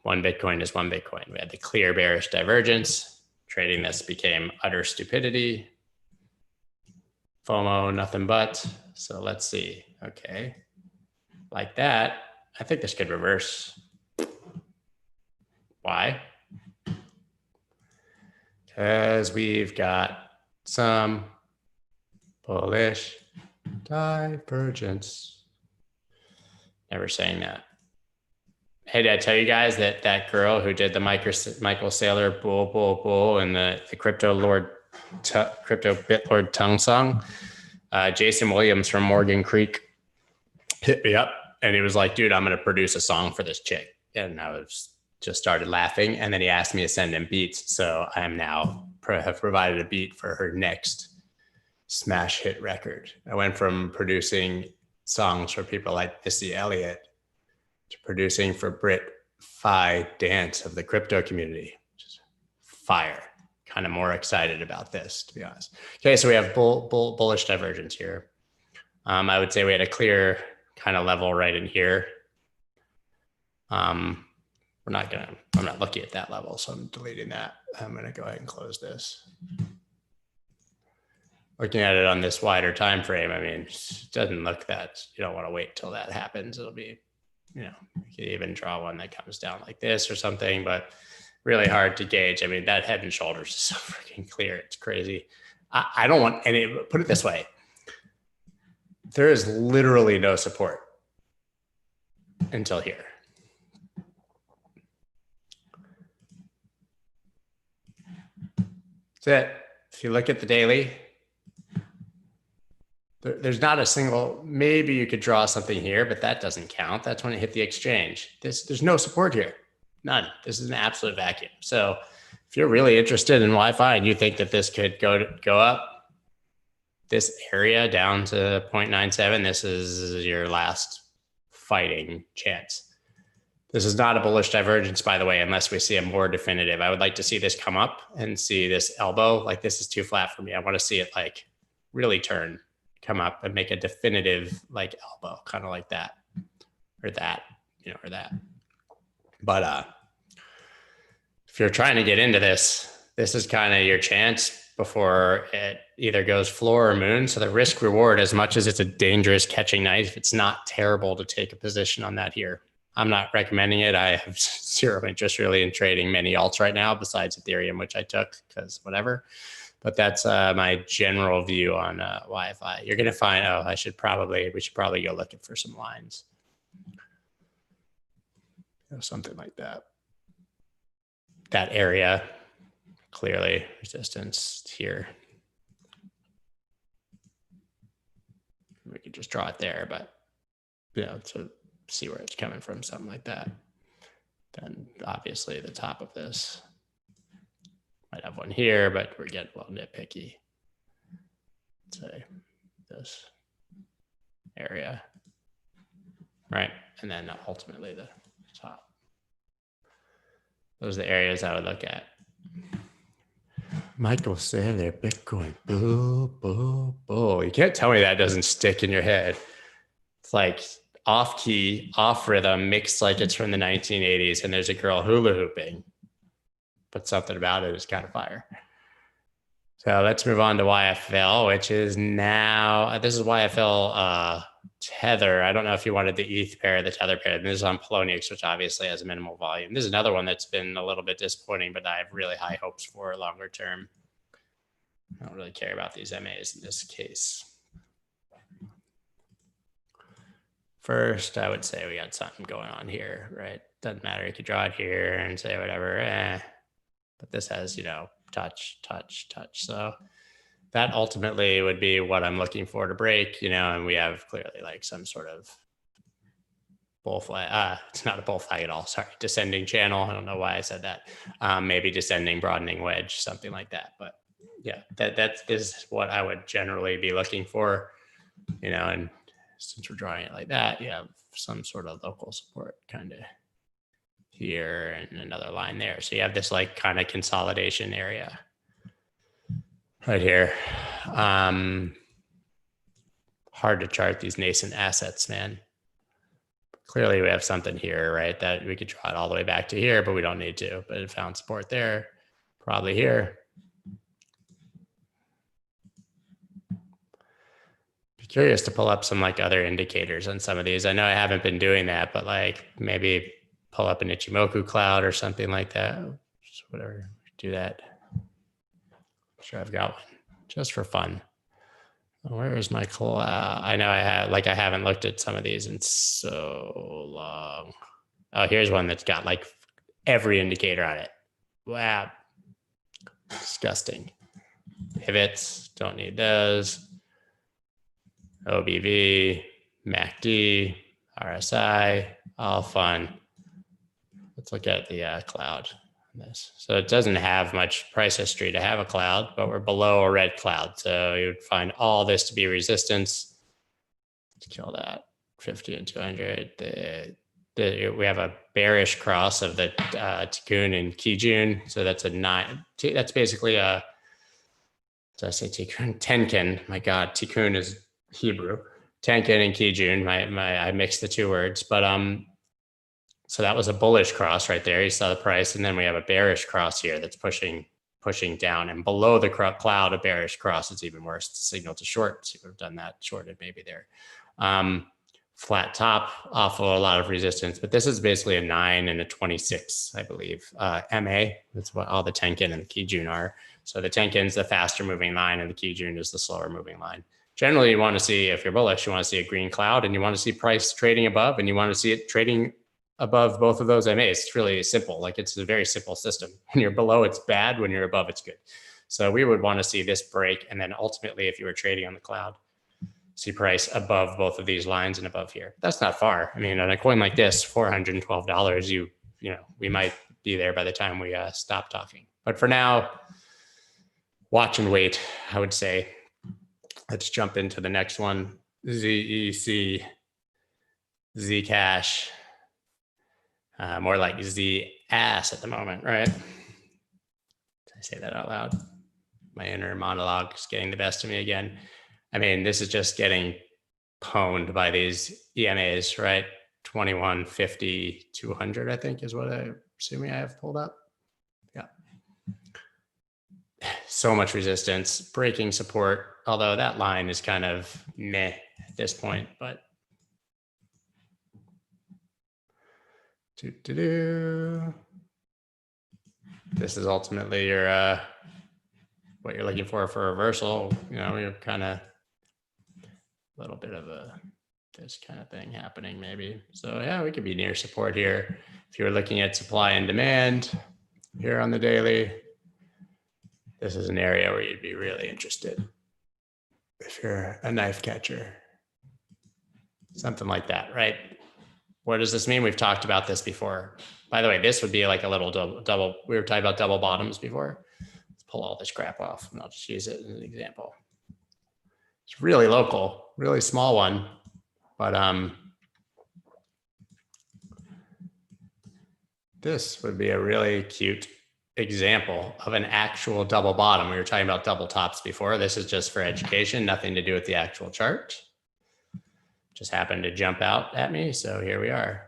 1 Bitcoin is 1 Bitcoin. We had the clear bearish divergence. Trading this became utter stupidity. FOMO, nothing but. So let's see. Okay. Like that. I think this could reverse. Why? Because we've got some bullish divergence. Never saying that. Hey, did I tell you guys that that girl who did the Michael Saylor bull and the crypto bit lord tongue song, Jason Williams from Morgan Creek hit me up and he was like, dude, I'm going to produce a song for this chick. And I was just started laughing. And then he asked me to send him beats. So I am now have provided a beat for her next smash hit record. I went from producing songs for people like Missy Elliott to producing for Brit Fi Dance of the crypto community, which is fire. Kind of more excited about this, to be honest. Okay, so we have bullish divergence here. I would say we had a clear kind of level right in here. I'm not looking at that level, so I'm deleting that. I'm gonna go ahead and close this. Looking at it on this wider time frame, I mean, it doesn't look that, you don't want to wait till that happens. It'll be, you can even draw one that comes down like this or something, but really hard to gauge. I mean, that head and shoulders is so freaking clear. It's crazy. I don't want any, put it this way. There is literally no support until here. That's it. If you look at the daily, there's not a single, maybe you could draw something here, but that doesn't count. That's when it hit the exchange. There's no support here. None. This is an absolute vacuum. So if you're really interested in Wi-Fi and you think that this could go up this area down to 0.97, this is your last fighting chance. This is not a bullish divergence, by the way, unless we see a more definitive. I would like to see this come up and see this elbow. Like, this is too flat for me. I want to see it like really turn, come up and make a definitive like elbow, kind of like that, or that, you know, or that. But if you're trying to get into this, this is kind of your chance before it either goes floor or moon. So the risk reward, as much as it's a dangerous catching knife, it's not terrible to take a position on that here. I'm not recommending it. I have zero interest really in trading many alts right now besides Ethereum, which I took because whatever. But that's my general view on Wi-Fi. You're going to find, oh, we should probably go looking for some lines. You know, something like that. That area, clearly resistance here. We could just draw it there, but you know, to see where it's coming from, something like that. Then obviously the top of this might have one here, but we're getting a little nitpicky. Let's say this area, right? And then ultimately the top. Those are the areas I would look at. Michael Saylor, Bitcoin, boo, boo, boo. You can't tell me that doesn't stick in your head. It's like off key, off rhythm, mixed like it's from the 1980s, and there's a girl hula hooping. But something about it is kind of fire. So let's move on to YFL, which is now, this is YFL Tether. I don't know if you wanted the ETH pair, the Tether pair. This is on Poloniex, which obviously has minimal volume. This is another one that's been a little bit disappointing, but I have really high hopes for longer term. I don't really care about these MAs in this case. First, I would say we got something going on here, right? Doesn't matter. You could draw it here and say whatever. But this has, you know, touch, touch, touch. So that ultimately would be what I'm looking for to break, you know, and we have clearly like some sort of bull flag. It's not a bull flag at all. Sorry. Descending channel. I don't know why I said that. Maybe descending, broadening wedge, something like that. But yeah, that is what I would generally be looking for, you know, and since we're drawing it like that, you have some sort of local support kind of here and another line there. So you have this like kind of consolidation area right here. Hard to chart these nascent assets, man. Clearly we have something here, right? That we could draw it all the way back to here, but we don't need to. But it found support there, probably here. Be curious to pull up some like other indicators on some of these. I know I haven't been doing that, but like maybe pull up an Ichimoku cloud or something like that. Just whatever, do that. I'm sure I've got one just for fun. Where is my cloud? I know I haven't looked at some of these in so long. Oh, here's one that's got like every indicator on it. Wow. Disgusting. Pivots, don't need those. OBV, MACD, RSI, all fun. Let's look at the cloud on this. So it doesn't have much price history to have a cloud, but we're below a red cloud. So you would find all this to be resistance. Let's kill that. 50 and 200. We have a bearish cross of the Tikkun and Kijun. So that's a 9. That's basically a, did I say Tikkun? Tenkin. My God, Tikkun is Hebrew. Tenkin and Kijun. I mixed the two words, but so that was a bullish cross right there. You saw the price, and then we have a bearish cross here that's pushing down, and below the cloud, a bearish cross is even worse. It's a signal to short. So you would have done that, shorted maybe there. Flat top, off of a lot of resistance, but this is basically a 9 and a 26, I believe. MA, that's what all the Tenkin and the Kijun are. So the Tenkin's the faster moving line, and the Kijun is the slower moving line. Generally, you want to see, if you're bullish, you want to see a green cloud, and you want to see price trading above, and you want to see it trading above both of those MAs. It's really simple. Like, it's a very simple system. When you're below, it's bad. When you're above, it's good. So we would want to see this break. And then ultimately, if you were trading on the cloud, see price above both of these lines and above here. That's not far. I mean, on a coin like this, $412, we might be there by the time we stop talking. But for now, watch and wait, I would say. Let's jump into the next one. ZEC, Zcash, more like Z-ass at the moment, right? Did I say that out loud? My inner monologue is getting the best of me again. I mean, this is just getting pwned by these EMAs, right? 21, 50, 200, I think is what I'm assuming I have pulled up. Yeah. So much resistance, breaking support, although that line is kind of meh at this point, but this is ultimately your what you're looking for a reversal. You're kind of a little bit of this kind of thing happening maybe. So yeah, we could be near support here. If you're looking at supply and demand here on the daily, this is an area where you'd be really interested if you're a knife catcher. Something like that, right? What does this mean? We've talked about this before. By the way, this would be like a little double. We were talking about double bottoms before. Let's pull all this crap off and I'll just use it as an example. It's really local, really small one, but this would be a really cute example of an actual double bottom. We were talking about double tops before. This is just for education, nothing to do with the actual chart. Just happened to jump out at me, so here we are.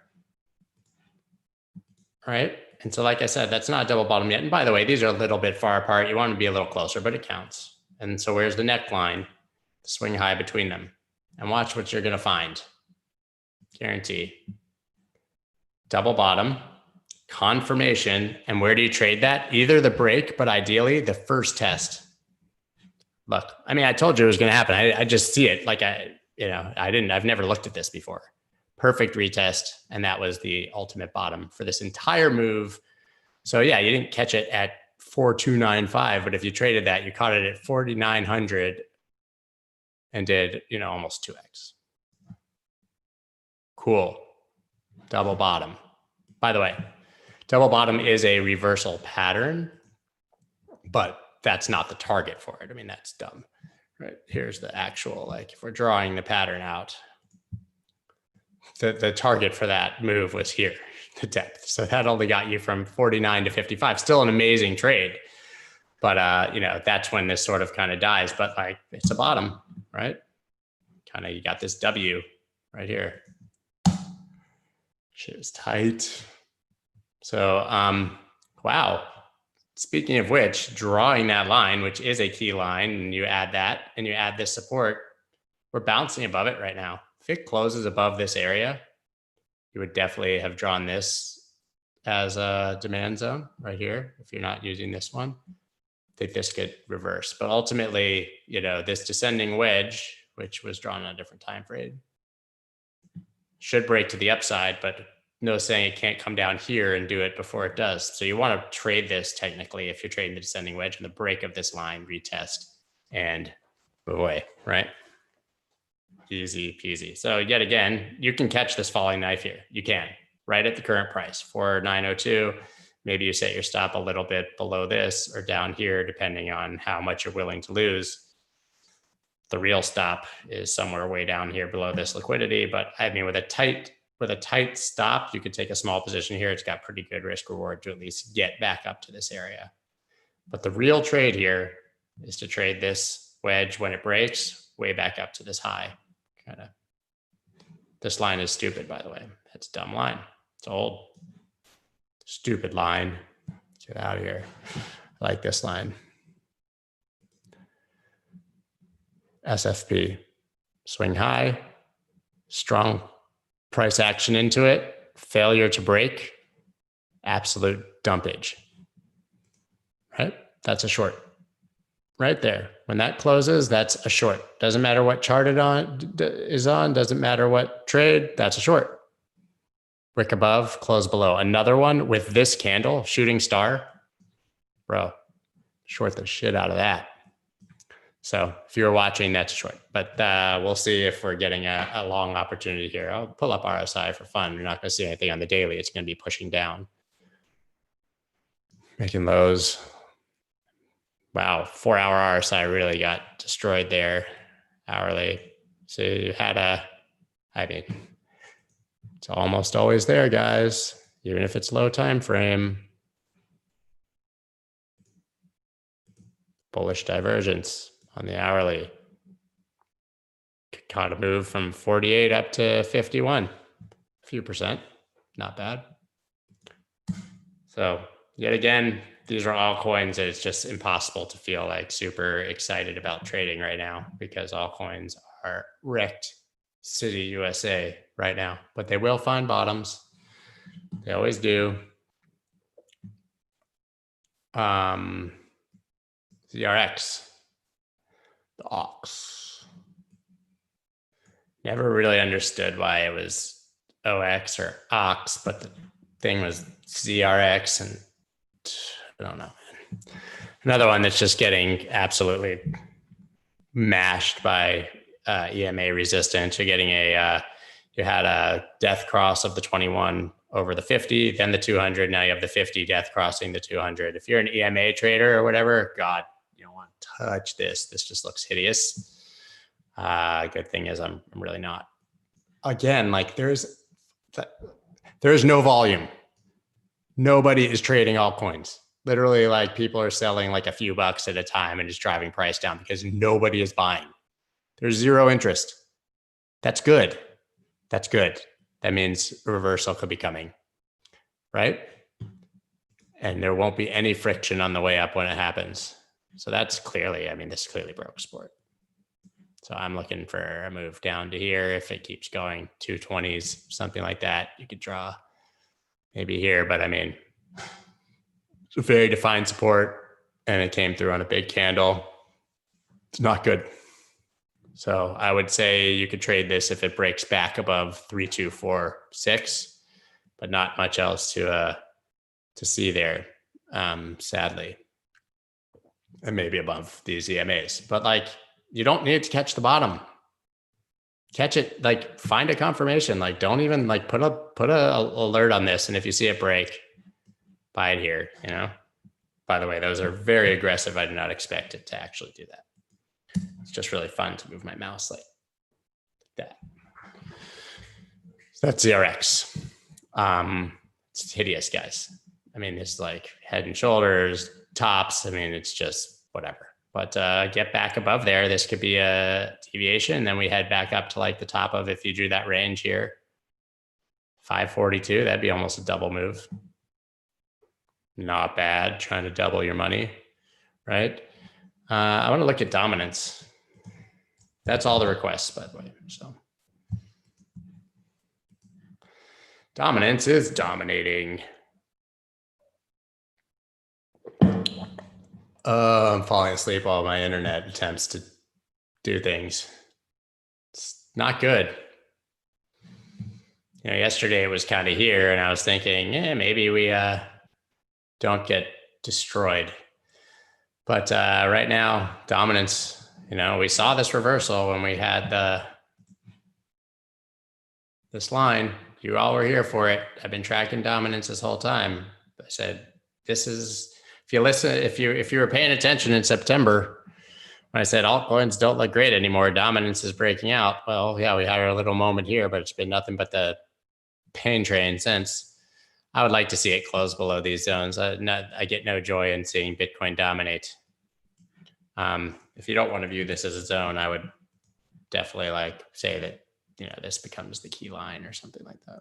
All right, and so like I said, that's not a double bottom yet. And by the way, these are a little bit far apart. You want to be a little closer, but it counts. And so where's the neckline? Swing high between them. And watch what you're gonna find. Guarantee. Double bottom, confirmation, and where do you trade that? Either the break, but ideally the first test. Look, I mean, I told you it was gonna happen. I just see it like I've never looked at this before. Perfect retest. And that was the ultimate bottom for this entire move. So yeah, you didn't catch it at 4295, but if you traded that, you caught it at 4,900 and did, almost 2x. Cool. Double bottom. By the way, double bottom is a reversal pattern, but that's not the target for it. I mean, that's dumb. Right, here's the actual, like if we're drawing the pattern out, the target for that move was here, the depth. So that only got you from 49 to 55, still an amazing trade. But, that's when this sort of kind of dies, but like it's a bottom, right? Kind of, you got this W right here. Shit is tight. So, wow. Speaking of which, drawing that line, which is a key line, and you add that and you add this support, we're bouncing above it right now. If it closes above this area, you would definitely have drawn this as a demand zone right here. If you're not using this one, I think this could reverse. But ultimately, this descending wedge, which was drawn on a different time frame, should break to the upside, but no saying it can't come down here and do it before it does. So you want to trade this technically if you're trading the descending wedge and the break of this line, retest and move away, right? Easy peasy. So yet again, you can catch this falling knife here. You can, right at the current price, 4,902. Maybe you set your stop a little bit below this or down here, depending on how much you're willing to lose. The real stop is somewhere way down here below this liquidity. But I mean, with a tight stop, you could take a small position here. It's got pretty good risk reward to at least get back up to this area. But the real trade here is to trade this wedge when it breaks way back up to this high. This line is stupid, by the way. It's a dumb line. It's old. Stupid line. Get out of here. I like this line. SFP. Swing high. Strong price action into it. Failure to break. Absolute dumpage. Right? That's a short. Right there. When that closes, that's a short. Doesn't matter what chart it is on. Doesn't matter what trade. That's a short. Wick above, close below. Another one with this candle, shooting star. Bro, short the shit out of that. So if you're watching, that's short, but we'll see if we're getting a long opportunity here. I'll pull up RSI for fun. You're not going to see anything on the daily. It's going to be pushing down, making lows. Wow, 4-hour RSI really got destroyed there, hourly. So you had I mean, it's almost always there, guys, even if it's low time frame. Bullish divergence on the hourly. Caught a move from 48 up to 51, a few percent, not bad. So yet again, these are all coins that it's just impossible to feel like super excited about trading right now because all coins are wrecked city USA right now, but they will find bottoms. They always do. ZRX, the OX. Never really understood why it was OX or OX, but the thing was ZRX, and I don't know. Another one that's just getting absolutely mashed by EMA resistance. You're getting you had a death cross of the 21 over the 50, then the 200. Now you have the 50 death crossing the 200. If you're an EMA trader or whatever, God, you don't want to touch this. This just looks hideous. Good thing is I'm really not. Again, like there's no volume. Nobody is trading altcoins. Literally, like people are selling like a few bucks at a time and just driving price down because nobody is buying. There's zero interest. That's good. That's good. That means a reversal could be coming, right? And there won't be any friction on the way up when it happens. So that's clearly, I mean, this clearly broke support. So I'm looking for a move down to here. If it keeps going 220s, something like that, you could draw maybe here, but I mean, it's a very defined support and it came through on a big candle. It's not good. So I would say you could trade this if it breaks back above 3246, but not much else to see there, sadly, and maybe above these EMAs. But like, you don't need to catch the bottom. Catch it, like find a confirmation. Like don't even like put a alert on this, and if you see it break, buy it here. You know. By the way, those are very aggressive. I did not expect it to actually do that. It's just really fun to move my mouse like that. So that's ZRX. It's hideous, guys. I mean, it's like head and shoulders, tops. I mean, it's just whatever. But get back above there. This could be a deviation. Then we head back up to like the top of, if you drew that range here, 542, that'd be almost a double move. Not bad, trying to double your money, right? I want to look at dominance. That's all the requests, by the way. So dominance is dominating. I'm falling asleep while my internet attempts to do things. It's not good. You know, yesterday it was kind of here and I was thinking, maybe we don't get destroyed. But right now, dominance, you know, we saw this reversal when we had this line. You all were here for it. I've been tracking dominance this whole time. I said, this is, if you listen, if you were paying attention in September, when I said altcoins don't look great anymore, dominance is breaking out. Well, yeah, we had our little moment here, but it's been nothing but the pain train since. I would like to see it close below these zones. I get no joy in seeing Bitcoin dominate. If you don't want to view this as a zone, I would definitely like say that, you know, this becomes the key line or something like that.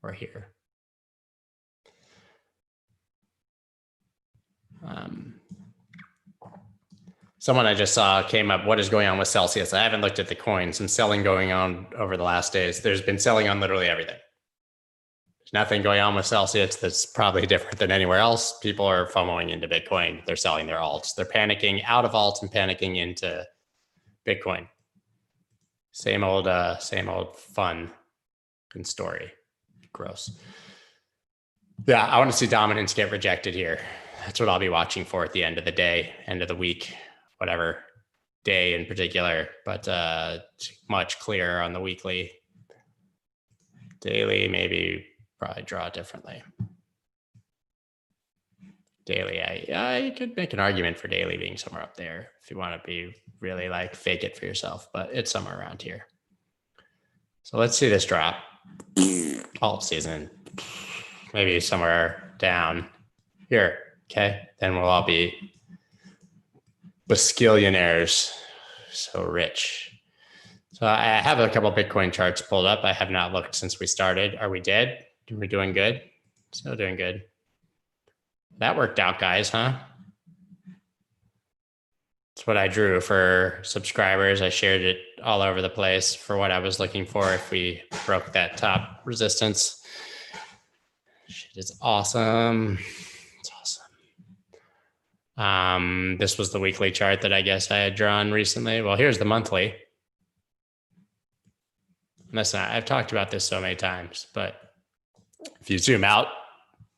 Or here. Someone I just saw came up, what is going on with Celsius? I haven't looked at the coin. Some selling going on over the last days. There's been selling on literally everything. There's nothing going on with Celsius that's probably different than anywhere else. People are FOMOing into Bitcoin. They're selling their alts. They're panicking out of alts and panicking into Bitcoin. Same old fun and story. Gross. Yeah, I want to see dominance get rejected here. That's what I'll be watching for at the end of the day, end of the week, whatever day in particular, but much clearer on the weekly. Daily, maybe probably draw differently. Daily, I could make an argument for daily being somewhere up there if you want to be really like fake it for yourself, but it's somewhere around here. So let's see this drop. Alt season, maybe somewhere down here. Okay, then we'll all be baskillionaires, so rich. So I have a couple Bitcoin charts pulled up. I have not looked since we started. Are we dead? Are we doing good? Still doing good. That worked out, guys, huh? That's what I drew for subscribers. I shared it all over the place for what I was looking for if we broke that top resistance. Shit is awesome. It's awesome. This was the weekly chart that I guess I had drawn recently. Well, here's the monthly. Listen, I've talked about this so many times, but if you zoom out,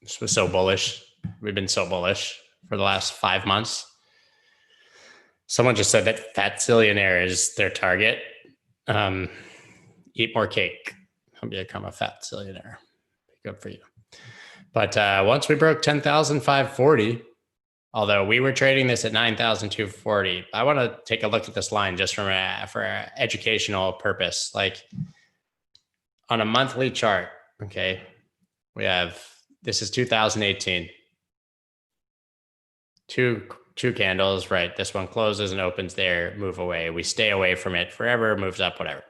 this was so bullish. We've been so bullish for the last 5 months. Someone just said that fat zillionaire is their target. Eat more cake. I'll become a fat zillionaire. Good for you. But once we broke 10,540, although we were trading this at 9,240, I want to take a look at this line just for an educational purpose. Like on a monthly chart, okay, we have, this is 2018. Two candles, right? This one closes and opens there, move away. We stay away from it forever, moves up, whatever.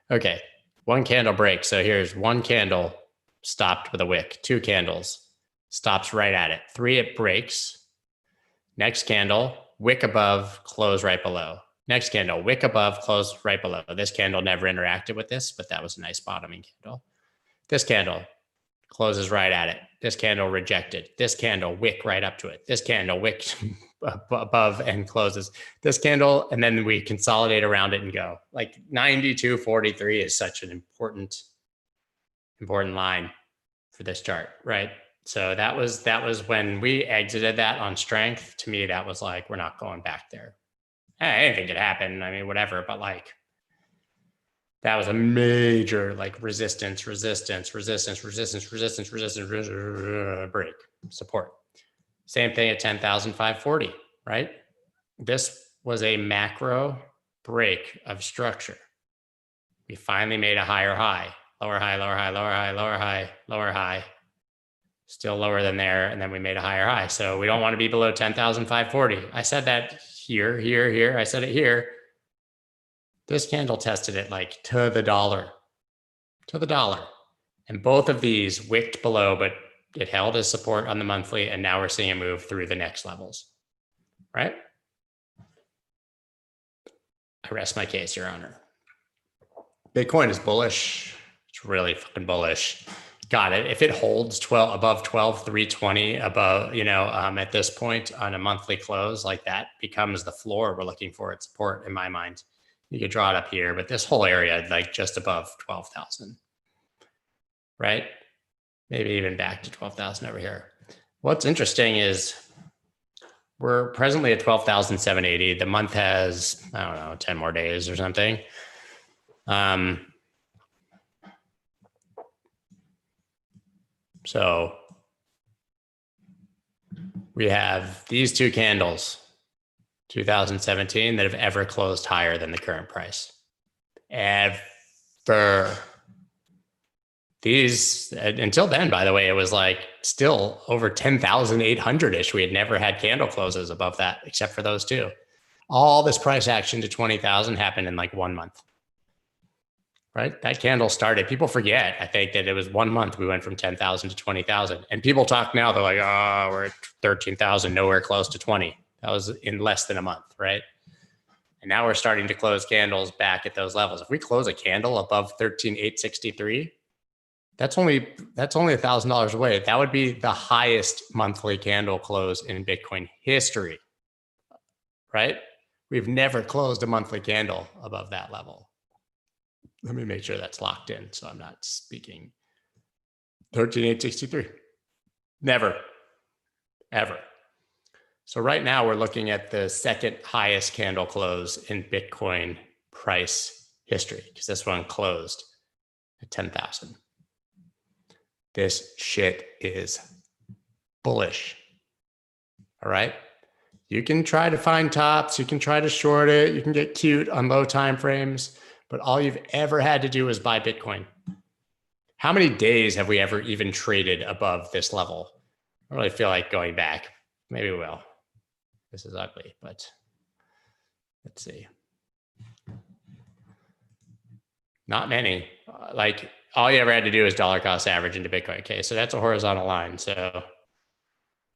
Okay, one candle breaks. So here's one candle stopped with a wick, 2 candles, stops right at it. 3, it breaks. Next candle, wick above, close right below. Next candle, wick above, close right below. This candle never interacted with this, but that was a nice bottoming candle. This candle closes right at it. This candle rejected. This candle wick right up to it. This candle wick above and closes. This candle, and then we consolidate around it and go. Like 92.43 is such an important line for this chart, right? So that was when we exited that on strength. To me, that was like, we're not going back there. Anything could happen. I mean, whatever, but like, that was a major like resistance, break, support. Same thing at 10,540, right? This was a macro break of structure. We finally made a higher high, lower high, lower high, lower high, lower high, lower high, still lower than there. And then we made a higher high. So we don't want to be below 10,540. I said that here. I said it here. This candle tested it like to the dollar. And both of these wicked below, but it held as support on the monthly. And now we're seeing a move through the next levels, right? I rest my case, Your Honor. Bitcoin is bullish. It's really fucking bullish. Got it. If it holds above 12,320 above, at this point on a monthly close, like that becomes the floor we're looking for at support in my mind. You could draw it up here, but this whole area, like just above 12,000, right? Maybe even back to 12,000 over here. What's interesting is we're presently at 12,780. The month has, I don't know, 10 more days or something. So we have these 2 candles, 2017, that have ever closed higher than the current price. Ever. These, until then, by the way, it was like still over 10,800-ish. We had never had candle closes above that, except for those 2. All this price action to 20,000 happened in like 1 month. Right? That candle started. People forget, I think, that it was 1 month we went from 10,000 to 20,000. And people talk now, they're like, oh, we're at 13,000, nowhere close to 20. That was in less than a month, right? And now we're starting to close candles back at those levels. If we close a candle above 13,863, that's only $1,000 away. That would be the highest monthly candle close in Bitcoin history, right? We've never closed a monthly candle above that level. Let me make sure that's locked in so I'm not speaking. 13,863. Never, ever. So right now we're looking at the second highest candle close in Bitcoin price history, because this one closed at 10,000. This shit is bullish. All right. You can try to find tops. You can try to short it. You can get cute on low time frames, but all you've ever had to do is buy Bitcoin. How many days have we ever even traded above this level? I don't really feel like going back. Maybe we will. This is ugly, but let's see. Not many. Like all you ever had to do is dollar cost average into Bitcoin. Okay, so that's a horizontal line. So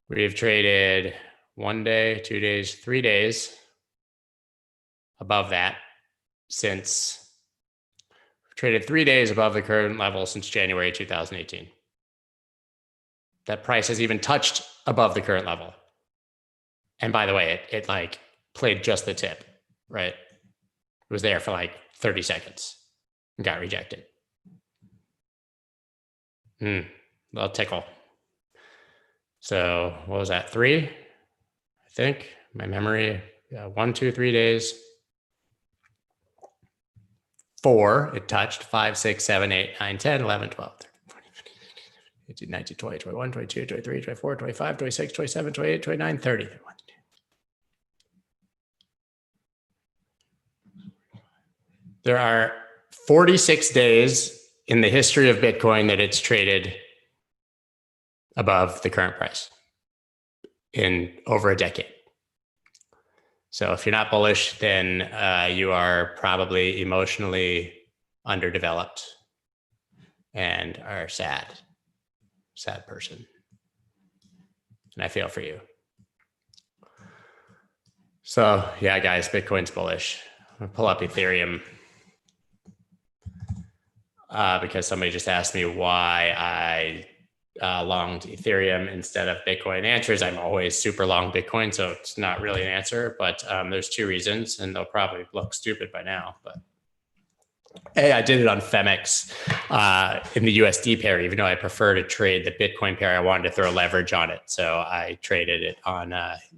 we've traded 1 day, 2 days, 3 days above that since we've traded 3 days above the current level since January 2018. That price has even touched above the current level. And by the way, it like played just the tip, right? It was there for like 30 seconds and got rejected. Little tickle. So what was that? 3, I think, my memory. 1, 2, 3 days. 4, it touched. 5, 6, 7, 8, 9, 10, 11, 12, 13, 14, 15, 16, 19, 20, 21, 22, 23, 24, 25, 26, 27, 28, 29, 30. There are 46 days in the history of Bitcoin that it's traded above the current price in over a decade. So if you're not bullish, then you are probably emotionally underdeveloped and are sad person. And I feel for you. So yeah, guys, Bitcoin's bullish. I'm gonna pull up Ethereum because somebody just asked me why I longed Ethereum instead of Bitcoin. The answer is I'm always super long Bitcoin, so it's not really an answer, but there's 2 reasons, and they'll probably look stupid by now. But A, I did it on Femex in the USD pair, even though I prefer to trade the Bitcoin pair. I wanted to throw leverage on it, so I traded it on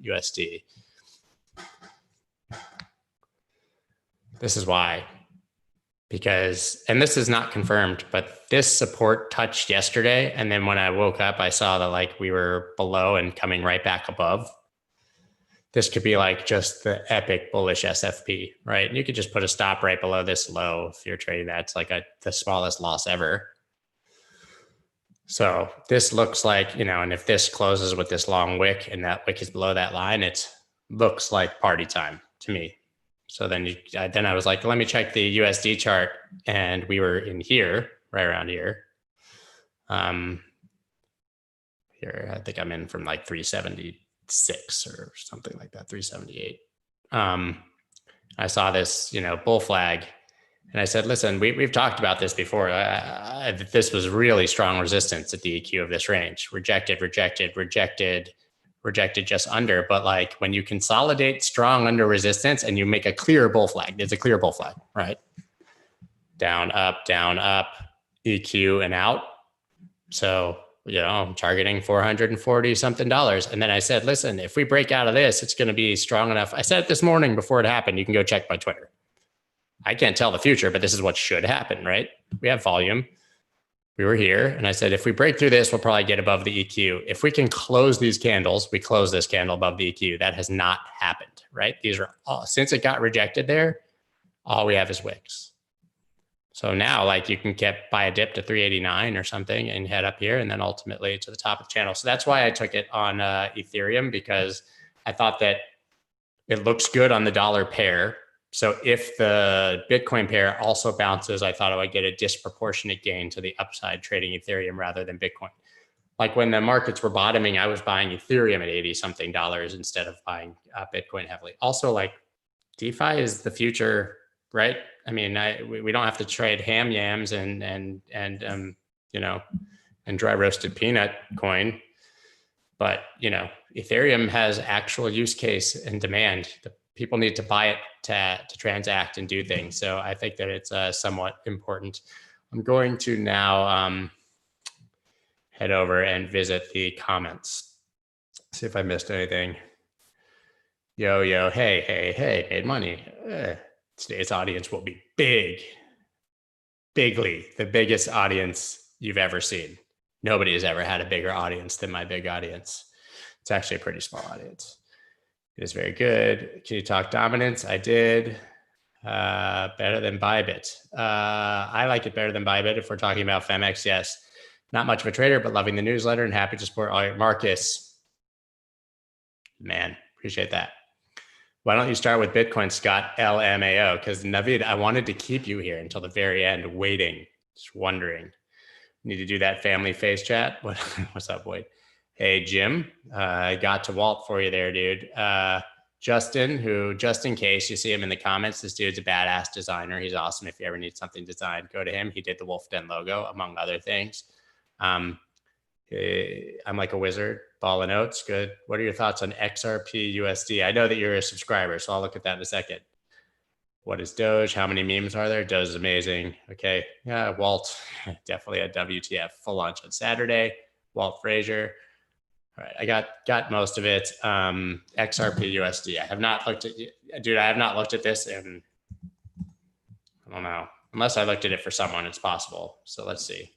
USD. This is why. Because, and this is not confirmed, but this support touched yesterday. And then when I woke up, I saw that like we were below and coming right back above. This could be like just the epic bullish SFP, right? And you could just put a stop right below this low. If you're trading that, it's like the smallest loss ever. So this looks like, and if this closes with this long wick and that wick is below that line, it looks like party time to me. So then I was like, let me check the USD chart, and we were in here, right around here. Here, I think I'm in from like 376 or something like that, 378. I saw this, bull flag, and I said, listen, we've talked about this before. This was really strong resistance at the EQ of this range. Rejected just under, but like when you consolidate strong under resistance and you make a clear bull flag, it's a clear bull flag, right? Down, up, EQ and out. So, I'm targeting $440 something. And then I said, listen, if we break out of this, it's going to be strong enough. I said it this morning before it happened. You can go check my Twitter. I can't tell the future, but this is what should happen, right? We have volume. We were here, and I said, if we break through this, we'll probably get above the EQ. If we can close these candles, we close this candle above the EQ. That has not happened, right? These are all, since it got rejected there, all we have is wicks. So now, like, you can buy a dip to 389 or something and head up here, and then ultimately to the top of the channel. So that's why I took it on Ethereum, because I thought that it looks good on the dollar pair. So if the Bitcoin pair also bounces, I thought I would get a disproportionate gain to the upside trading Ethereum rather than Bitcoin. Like when the markets were bottoming, I was buying Ethereum at $80 something instead of buying Bitcoin heavily. Also, like, DeFi is the future, right? I mean, we don't have to trade ham yams and dry roasted peanut coin, but Ethereum has actual use case and demand. People need to buy it to transact and do things. So I think that it's somewhat important. I'm going to now head over and visit the comments. See if I missed anything. Yo, yo, hey, hey, hey, made money. Today's audience will be big. Bigly, the biggest audience you've ever seen. Nobody has ever had a bigger audience than my big audience. It's actually a pretty small audience. It is very good. Can you talk dominance? I did. Better than Bybit. I like it better than Bybit. If we're talking about Femex, yes. Not much of a trader, but loving the newsletter and happy to support all your Marcus. Man, appreciate that. Why don't you start with Bitcoin, Scott, LMAO? Because Navid, I wanted to keep you here until the very end, waiting, just wondering. Need to do that family face chat. What's up, Boyd? Hey, Jim, I got to WALT for you there, dude. Justin, who, just in case you see him in the comments, this dude's a badass designer. He's awesome. If you ever need something designed, go to him. He did the Wolf Den logo, among other things. I'm like a wizard. Ball and Oats, good. What are your thoughts on XRP USD? I know that you're a subscriber, so I'll look at that in a second. What is Doge? How many memes are there? Doge is amazing. Okay, yeah, Walt, definitely a WTF. Full launch on Saturday. Walt Frazier. All right, I got most of it. XRP USD. I have not looked at, dude, I have not looked at this in, I don't know. Unless I looked at it for someone, it's possible. So let's see.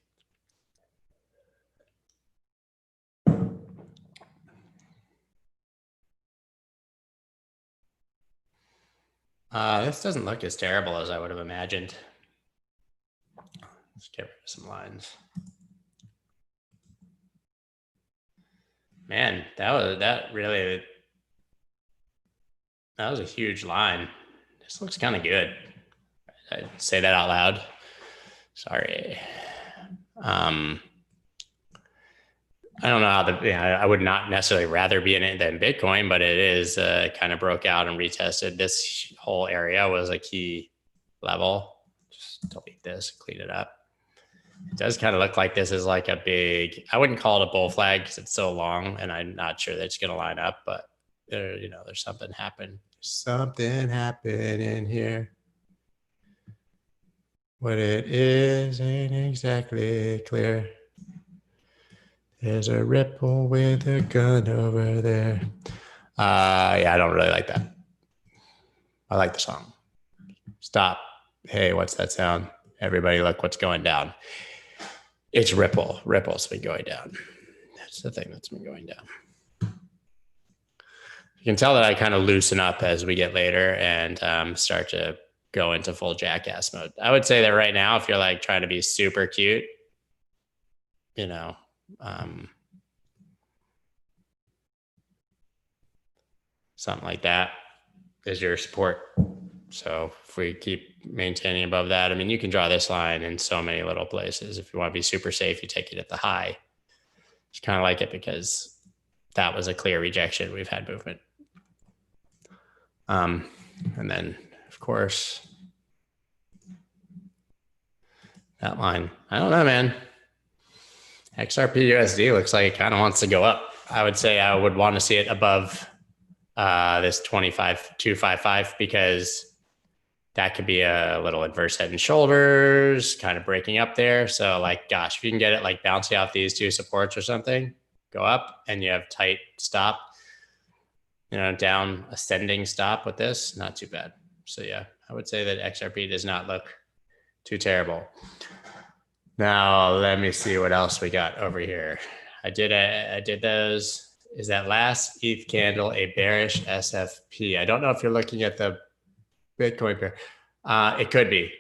This doesn't look as terrible as I would have imagined. Let's get rid of some lines. Man, that was a huge line. This looks kind of good. I'd say that out loud. Sorry. I don't know how I would not necessarily rather be in it than Bitcoin, but it is kind of broke out and retested. This whole area was a key level. Just delete this, clean it up. It does kind of look like this is like a big, I wouldn't call it a bull flag because it's so long and I'm not sure that it's going to line up, but there, there's something happen. Something happened in here. What it is ain't exactly clear. There's a ripple with a gun over there. Yeah, I don't really like that. I like the song. Stop. Hey, what's that sound? Everybody look what's going down. It's Ripple. Ripple's been going down. That's the thing that's been going down. You can tell that I kind of loosen up as we get later and start to go into full jackass mode. I would say that right now, if you're like trying to be super cute, something like that is your support. So if we keep maintaining above that, I mean, you can draw this line in so many little places. If you want to be super safe, you take it at the high. It's kind of like it because that was a clear rejection. We've had movement. And then, of course, that line. I don't know, man. XRP USD looks like it kind of wants to go up. I would say I would want to see it above this 25,255 because that could be a little adverse head and shoulders, kind of breaking up there. So like, gosh, if you can get it like bouncing off these two supports or something, go up and you have tight stop, down ascending stop with this, not too bad. So yeah, I would say that XRP does not look too terrible. Now, let me see what else we got over here. I did those. Is that last ETH candle a bearish SFP? I don't know if you're looking at the Bitcoin pair. It could be.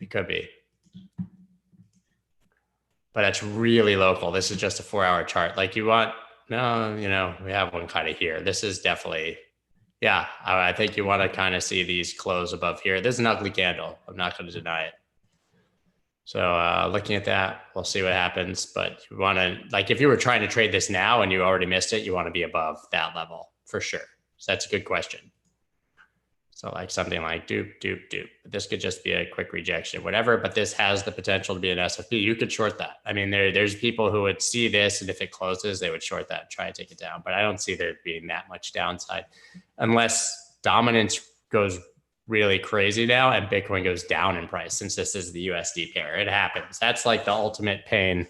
It could be. But that's really local. This is just a 4-hour chart. Like we have one kind of here. This is definitely, yeah, I think you want to kind of see these close above here. This is an ugly candle. I'm not going to deny it. So looking at that, we'll see what happens. But you want to, like, if you were trying to trade this now and you already missed it, you want to be above that level for sure. So that's a good question. So like something like dupe. This could just be a quick rejection, whatever. But this has the potential to be an SFP. You could short that. I mean, there's people who would see this, and if it closes, they would short that and try and take it down. But I don't see there being that much downside unless dominance goes really crazy now and Bitcoin goes down in price, since this is the USD pair. It happens. That's like the ultimate pain.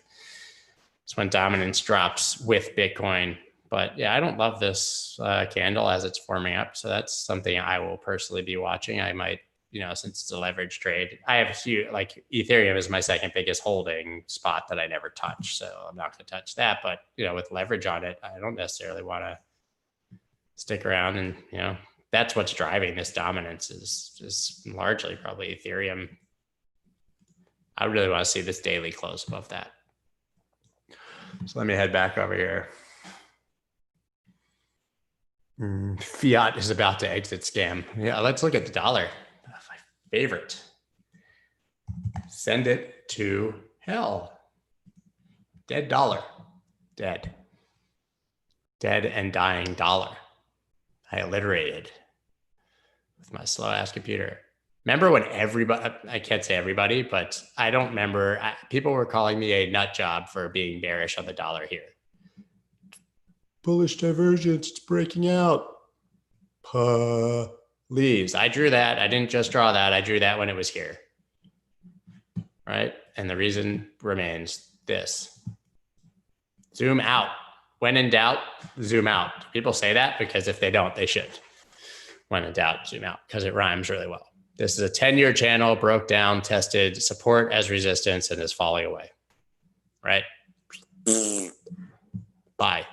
It's when dominance drops with Bitcoin But yeah, I don't love this candle as it's forming up. So that's something I will personally be watching. I might, since it's a leverage trade, I have a few, like Ethereum is my second biggest holding spot that I never touch. So I'm not going to touch that. But, with leverage on it, I don't necessarily want to stick around. And, that's what's driving this dominance is largely probably Ethereum. I really want to see this daily close above that. So let me head back over here. Fiat is about to exit scam. Yeah, let's look at the dollar. My favorite. Send it to hell. Dead dollar. Dead. Dead and dying dollar. I alliterated with my slow ass computer. Remember when everybody, I can't say everybody, but I don't remember, people were calling me a nut job for being bearish on the dollar here. Bullish divergence, it's breaking out. Please. I drew that. I didn't just draw that. I drew that when it was here. Right? And the reason remains this. Zoom out. When in doubt, zoom out. People say that because if they don't, they should. When in doubt, zoom out because it rhymes really well. This is a 10-year channel, broke down, tested, support as resistance, and is falling away. Right? Buy.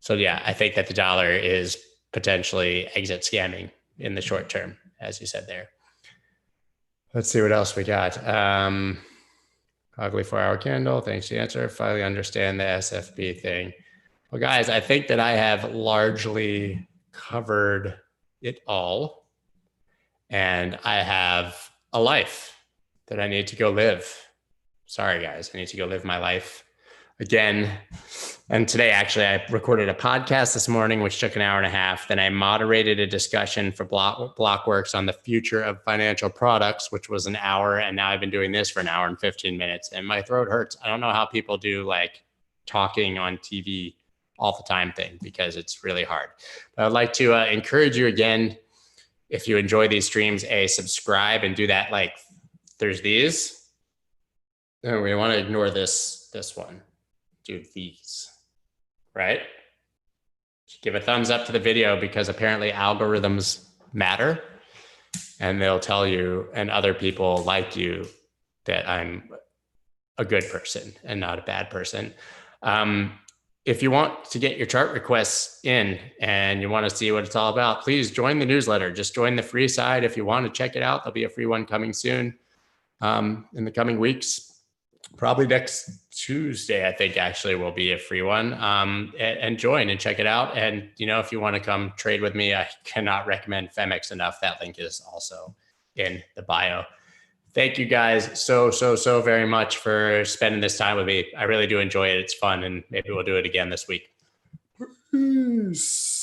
So yeah, I think that the dollar is potentially exit scamming in the short term, as you said there. Let's see what else we got. Ugly 4-hour candle. Thanks for the answer. Finally understand the SFB thing. Well, guys, I think that I have largely covered it all. And I have a life that I need to go live. Sorry, guys. I need to go live my life again. And today, actually, I recorded a podcast this morning, which took an hour and a half. Then I moderated a discussion for Blockworks on the future of financial products, which was an hour. And now I've been doing this for an hour and 15 minutes. And my throat hurts. I don't know how people do like talking on TV all the time thing, because it's really hard. But I'd like to encourage you again, if you enjoy these streams, subscribe and do that. Like there's these. And we want to ignore this one. Do these. Right? Give a thumbs up to the video because apparently algorithms matter and they'll tell you and other people like you that I'm a good person and not a bad person. If you want to get your chart requests in and you want to see what it's all about, please join the newsletter. Just join the free side. If you want to check it out, there'll be a free one coming soon in the coming weeks. Probably next Tuesday, I think actually will be a free one. And join and check it out. And, if you want to come trade with me, I cannot recommend Femex enough. That link is also in the bio. Thank you guys so very much for spending this time with me. I really do enjoy it. It's fun. And maybe we'll do it again this week. Peace.